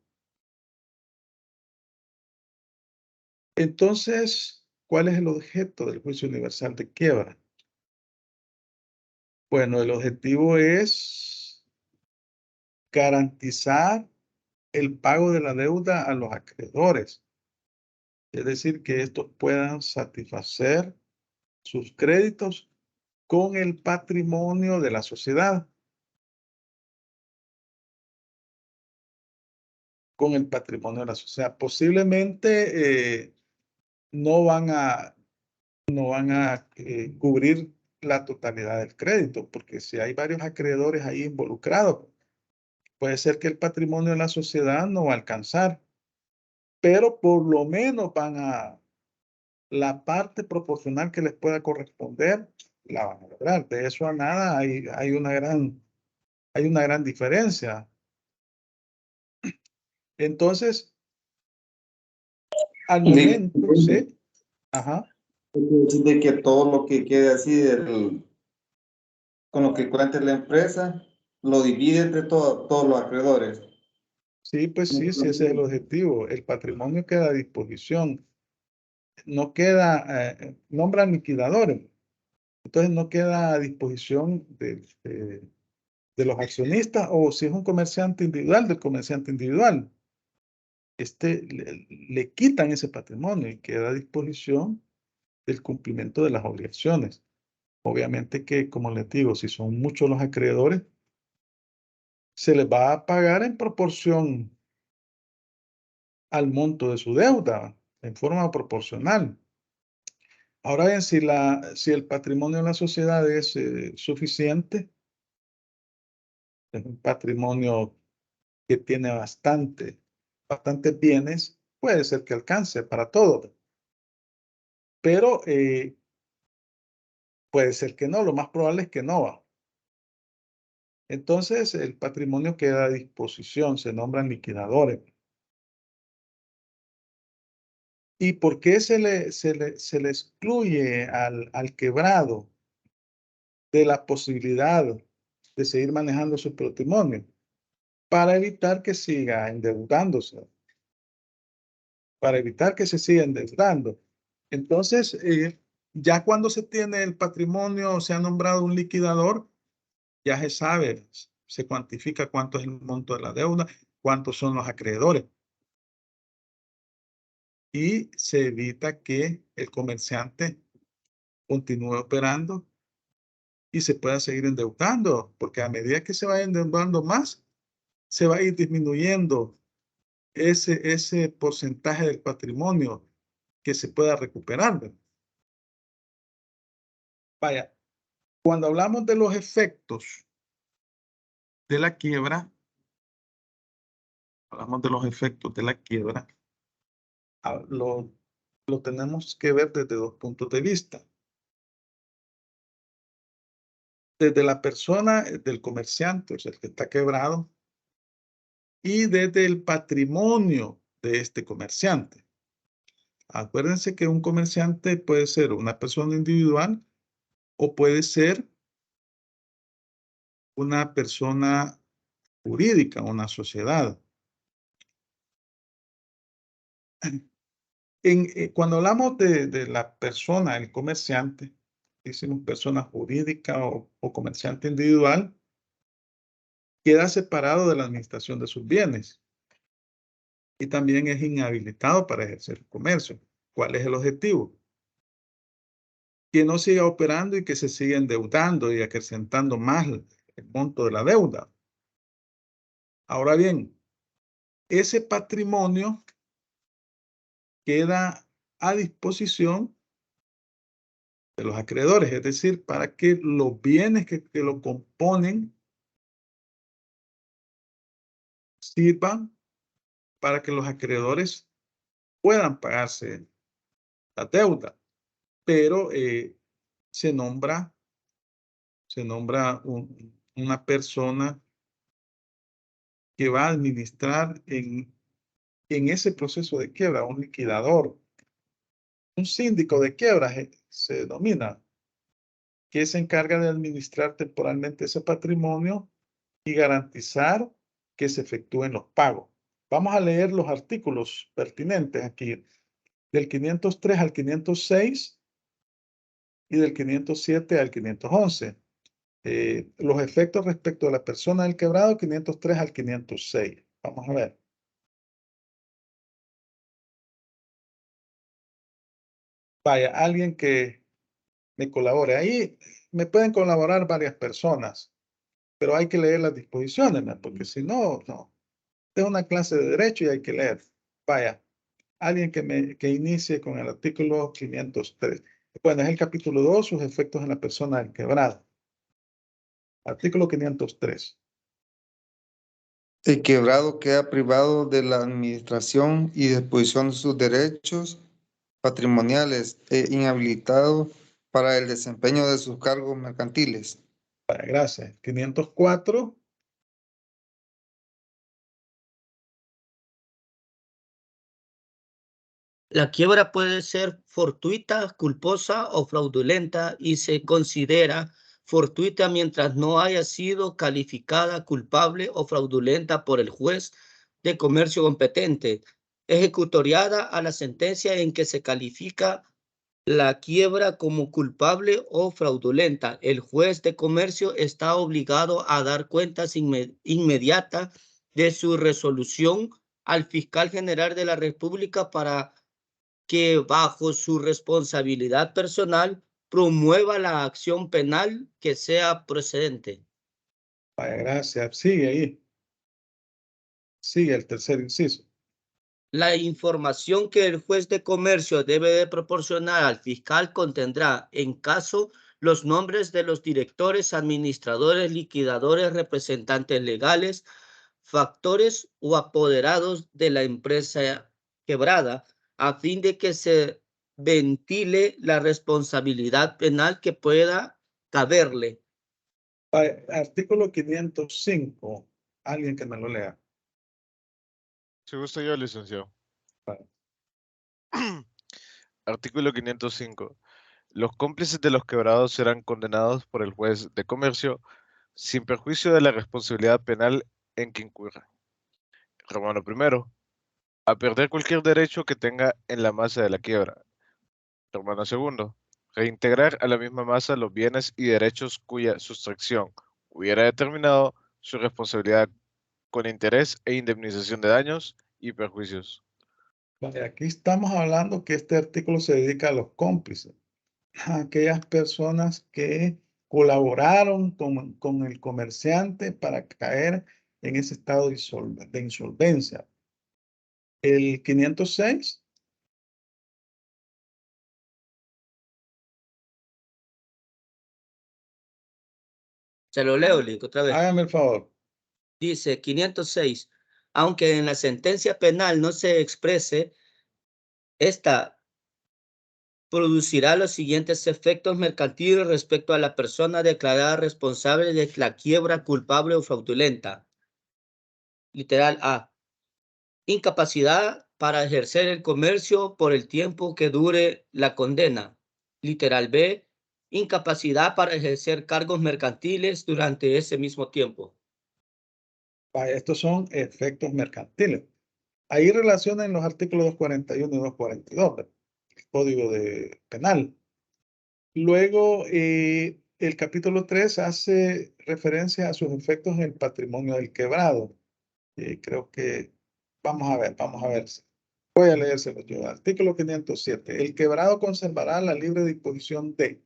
Entonces, ¿cuál es el objeto del juicio universal de quiebra? Bueno, el objetivo es garantizar el pago de la deuda a los acreedores. Es decir, que estos puedan satisfacer sus créditos con el patrimonio de la sociedad. Con el patrimonio de la sociedad. Posiblemente no van a cubrir la totalidad del crédito, porque si hay varios acreedores ahí involucrados, puede ser que el patrimonio de la sociedad no va a alcanzar, pero por lo menos la parte proporcional que les pueda corresponder, la van a lograr. De eso a nada hay una gran diferencia. Entonces, al momento, ¿sí? Ajá. De que todo lo que quede así con lo que cuente la empresa, lo divide entre todos los acreedores. Sí, pues sí, ese es el objetivo. El patrimonio queda a disposición. No queda, nombran liquidadores. Entonces no queda a disposición de los accionistas, o si es un comerciante individual, del comerciante individual. Le quitan ese patrimonio y queda a disposición del cumplimiento de las obligaciones. Obviamente que, como les digo, si son muchos los acreedores, se les va a pagar en proporción al monto de su deuda en forma proporcional. Ahora bien, si el patrimonio de la sociedad es suficiente, es un patrimonio que tiene bastantes bienes, puede ser que alcance para todo. Pero puede ser que no, lo más probable es que no va. Entonces, el patrimonio queda a disposición, se nombran liquidadores. ¿Y por qué se le excluye al quebrado de la posibilidad de seguir manejando su patrimonio? Para evitar que siga endeudándose, para evitar que se siga endeudando. Entonces, ya cuando se tiene el patrimonio, se ha nombrado un liquidador, ya se sabe, se cuantifica cuánto es el monto de la deuda, cuántos son los acreedores. Y se evita que el comerciante continúe operando y se pueda seguir endeudando, porque a medida que se vaya endeudando más, se va a ir disminuyendo ese porcentaje del patrimonio que se pueda recuperar. Vaya, cuando hablamos de los efectos de la quiebra, lo tenemos que ver desde dos puntos de vista. Desde la persona, del comerciante, o sea, el que está quebrado, y desde el patrimonio de este comerciante. Acuérdense que un comerciante puede ser una persona individual o puede ser una persona jurídica, una sociedad. Cuando hablamos de la persona, el comerciante, decimos persona jurídica o comerciante individual, queda separado de la administración de sus bienes y también es inhabilitado para ejercer el comercio. ¿Cuál es el objetivo? Que no siga operando y que se siga endeudando y acrecentando más el monto de la deuda. Ahora bien, ese patrimonio queda a disposición de los acreedores, es decir, para que los bienes que lo componen sirvan para que los acreedores puedan pagarse la deuda, pero se nombra una persona que va a administrar en ese proceso de quiebra, un liquidador, un síndico de quiebra se denomina, que se encarga de administrar temporalmente ese patrimonio y garantizar que se efectúen los pagos. Vamos a leer los artículos pertinentes aquí, del 503 al 506 y del 507 al 511. Los efectos respecto a la persona del quebrado, 503 al 506. Vamos a ver. Vaya, alguien que me colabore. Ahí me pueden colaborar varias personas, pero hay que leer las disposiciones, ¿no? Porque si no, no. Es una clase de derecho y hay que leer. Vaya, alguien que inicie con el artículo 503. Bueno, es el capítulo 2, sus efectos en la persona del quebrado. Artículo 503. El quebrado queda privado de la administración y disposición de sus derechos patrimoniales e inhabilitado para el desempeño de sus cargos mercantiles. Vaya, gracias. 504. La quiebra puede ser fortuita, culposa o fraudulenta y se considera fortuita mientras no haya sido calificada culpable o fraudulenta por el juez de comercio competente, ejecutoriada a la sentencia en que se califica la quiebra como culpable o fraudulenta. El juez de comercio está obligado a dar cuentas inmediata de su resolución al fiscal general de la República para que bajo su responsabilidad personal promueva la acción penal que sea procedente. Vaya, gracias. Sigue ahí. Sigue el tercer inciso. La información que el juez de comercio debe de proporcionar al fiscal contendrá, en caso, los nombres de los directores, administradores, liquidadores, representantes legales, factores o apoderados de la empresa quebrada, a fin de que se ventile la responsabilidad penal que pueda caberle. Artículo 505. Alguien que me lo lea. Si gusta yo, licenciado. Vale. Artículo 505. Los cómplices de los quebrados serán condenados por el juez de comercio sin perjuicio de la responsabilidad penal en que incurra. Romano I. A perder cualquier derecho que tenga en la masa de la quiebra. Romano II. Reintegrar a la misma masa los bienes y derechos cuya sustracción hubiera determinado su responsabilidad con interés e indemnización de daños y perjuicios. Vale, aquí estamos hablando que este artículo se dedica a los cómplices, a aquellas personas que colaboraron con el comerciante para caer en ese estado de insolvencia. El 506. Se lo leo, Lick, otra vez. Hágame el favor. Dice 506. Aunque en la sentencia penal no se exprese, esta producirá los siguientes efectos mercantiles respecto a la persona declarada responsable de la quiebra culpable o fraudulenta. Literal A. Incapacidad para ejercer el comercio por el tiempo que dure la condena. Literal B. Incapacidad para ejercer cargos mercantiles durante ese mismo tiempo. Estos son efectos mercantiles. Ahí relacionan los artículos 241 y 242 del Código Penal. Luego, el capítulo 3 hace referencia a sus efectos en el patrimonio del quebrado. Creo que, vamos a ver. Voy a leérselo yo. Artículo 507. El quebrado conservará la libre disposición de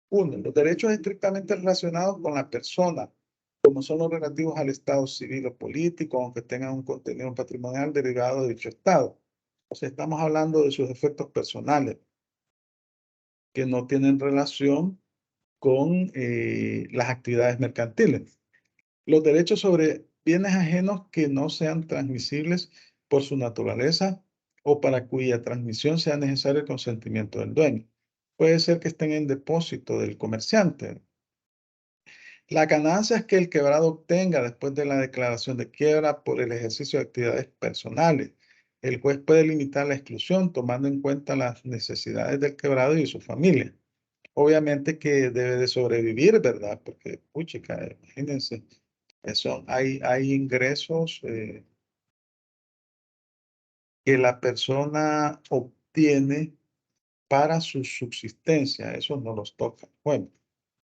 1. Los derechos estrictamente relacionados con la persona, como son los relativos al estado civil o político, aunque tengan un contenido patrimonial derivado de dicho estado. O sea, estamos hablando de sus efectos personales, que no tienen relación con las actividades mercantiles. Los derechos sobre bienes ajenos que no sean transmisibles por su naturaleza o para cuya transmisión sea necesario el consentimiento del dueño. Puede ser que estén en depósito del comerciante. Las ganancias que el quebrado obtenga después de la declaración de quiebra por el ejercicio de actividades personales. El juez puede limitar la exclusión tomando en cuenta las necesidades del quebrado y de su familia. Obviamente que debe de sobrevivir, ¿verdad? Porque, puchica, imagínense, hay ingresos que la persona obtiene para su subsistencia. Esos no los toca. Bueno,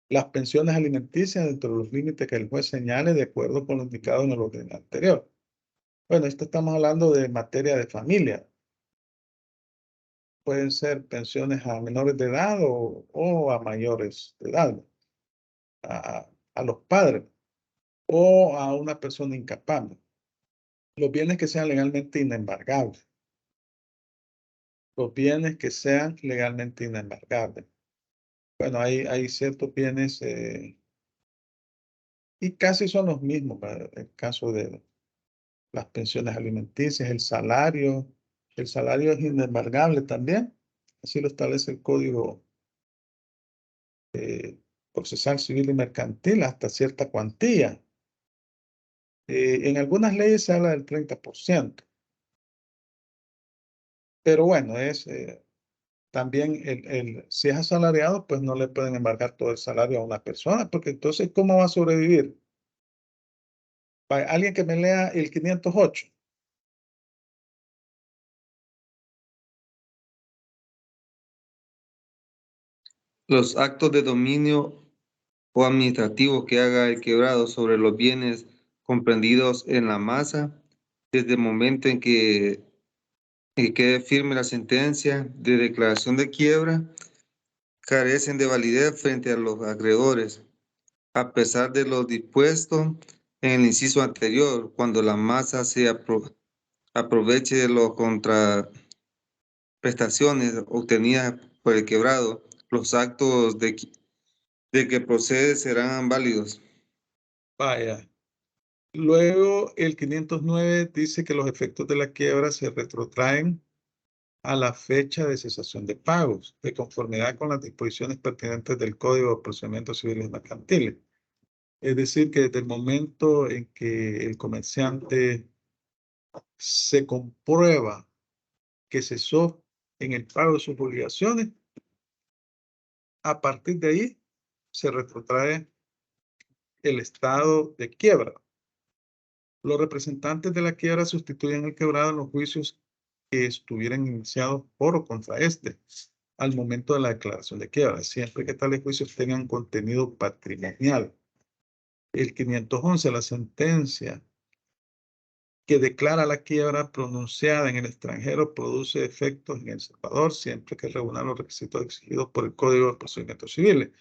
las pensiones alimenticias dentro de los límites que el juez señale de acuerdo con lo indicado en el orden anterior. Bueno, esto estamos hablando de materia de familia. Pueden ser pensiones a menores de edad o a mayores de edad, a los padres o a una persona incapaz. Los bienes que sean legalmente inembargables. Los bienes que sean legalmente inembargables. Bueno, hay ciertos bienes y casi son los mismos para el caso de las pensiones alimenticias, el salario es inembargable también, así lo establece el Código Procesal Civil y Mercantil hasta cierta cuantía. En algunas leyes se habla del 30%, pero bueno, también si es asalariado, pues no le pueden embargar todo el salario a una persona, porque entonces, ¿cómo va a sobrevivir? Alguien que me lea el 508. Los actos de dominio o administrativo que haga el quebrado sobre los bienes comprendidos en la masa, desde el momento en que quede firme la sentencia de declaración de quiebra, carecen de validez frente a los acreedores, a pesar de lo dispuesto en el inciso anterior, cuando la masa sea aproveche los contraprestaciones obtenidas por el quebrado, los actos de que procede serán válidos. Vaya. Luego, el 509 dice que los efectos de la quiebra se retrotraen a la fecha de cesación de pagos, de conformidad con las disposiciones pertinentes del Código de Procedimientos Civiles Mercantiles. Es decir, que desde el momento en que el comerciante se comprueba que cesó en el pago de sus obligaciones, a partir de ahí se retrotrae el estado de quiebra. Los representantes de la quiebra sustituyen el quebrado en los juicios que estuvieran iniciados por o contra este al momento de la declaración de quiebra, siempre que tales juicios tengan contenido patrimonial. El 511, la sentencia que declara la quiebra pronunciada en el extranjero produce efectos en El Salvador siempre que reúna los requisitos exigidos por el Código de Procedimientos Civiles.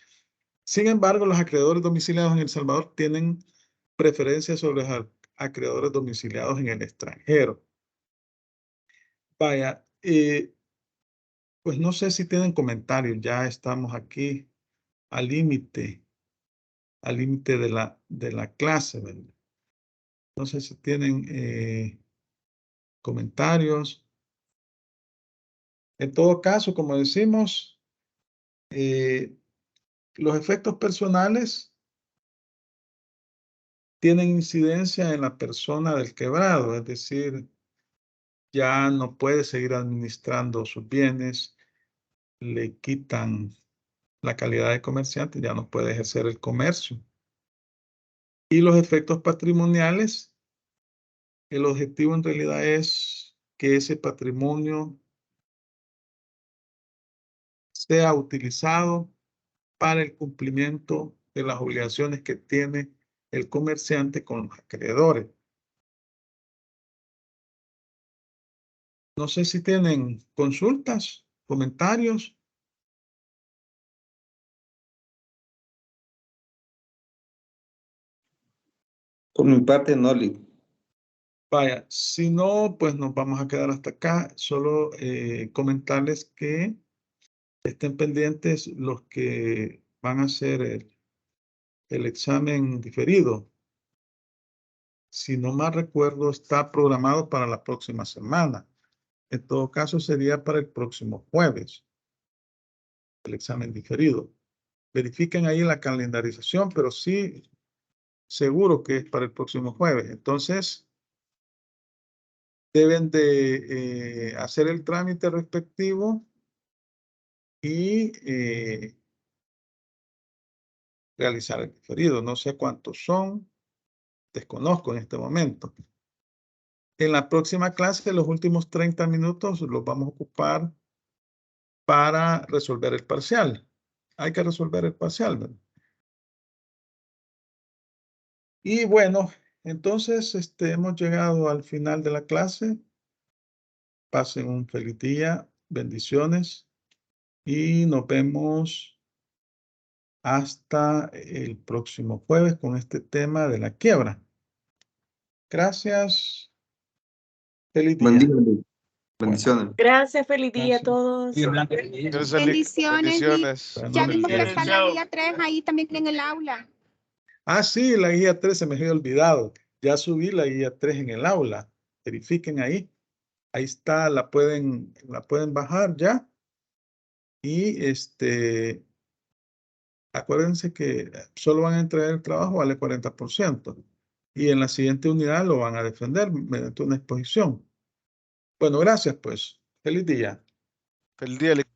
Sin embargo, los acreedores domiciliados en El Salvador tienen preferencia sobre los acreedores domiciliados en el extranjero. Vaya, pues no sé si tienen comentarios, ya estamos aquí al límite de la clase, ¿verdad? No sé si tienen comentarios. En todo caso, como decimos, los efectos personales tienen incidencia en la persona del quebrado, es decir, ya no puede seguir administrando sus bienes, le quitan la calidad de comerciante, ya no puede ejercer el comercio. Y los efectos patrimoniales, el objetivo en realidad es que ese patrimonio sea utilizado para el cumplimiento de las obligaciones que tiene el comerciante con los acreedores. No sé si tienen consultas, comentarios. Por mi parte, no, Lee. Vaya, si no, pues nos vamos a quedar hasta acá. Solo comentarles que estén pendientes los que van a hacer el examen diferido. Si no mal recuerdo, está programado para la próxima semana. En todo caso, sería para el próximo jueves, el examen diferido. Verifiquen ahí la calendarización, pero sí, seguro que es para el próximo jueves. Entonces, deben de hacer el trámite respectivo y realizar el diferido. No sé cuántos son, desconozco en este momento. En la próxima clase, los últimos 30 minutos los vamos a ocupar para resolver el parcial. Hay que resolver el parcial, ¿verdad? Y bueno, entonces hemos llegado al final de la clase. Pasen un feliz día, bendiciones y nos vemos hasta el próximo jueves con este tema de la quiebra. Gracias. Feliz día. Buen día, Lee. Bendiciones. Gracias, feliz día a Gracias. todos. Gracias, Lick. Bendiciones. Bendiciones. Bueno, Ya vimos que bendiciones. está la guía 3 ahí también en el aula. Ah, sí, la guía 3 se me había olvidado. Ya subí la guía 3 en el aula. Verifiquen ahí. Ahí está, la pueden bajar ya. Y acuérdense que solo van a entregar el trabajo, vale 40%. Y en la siguiente unidad lo van a defender mediante una exposición. Bueno, gracias pues. Feliz día. Feliz día, Lick.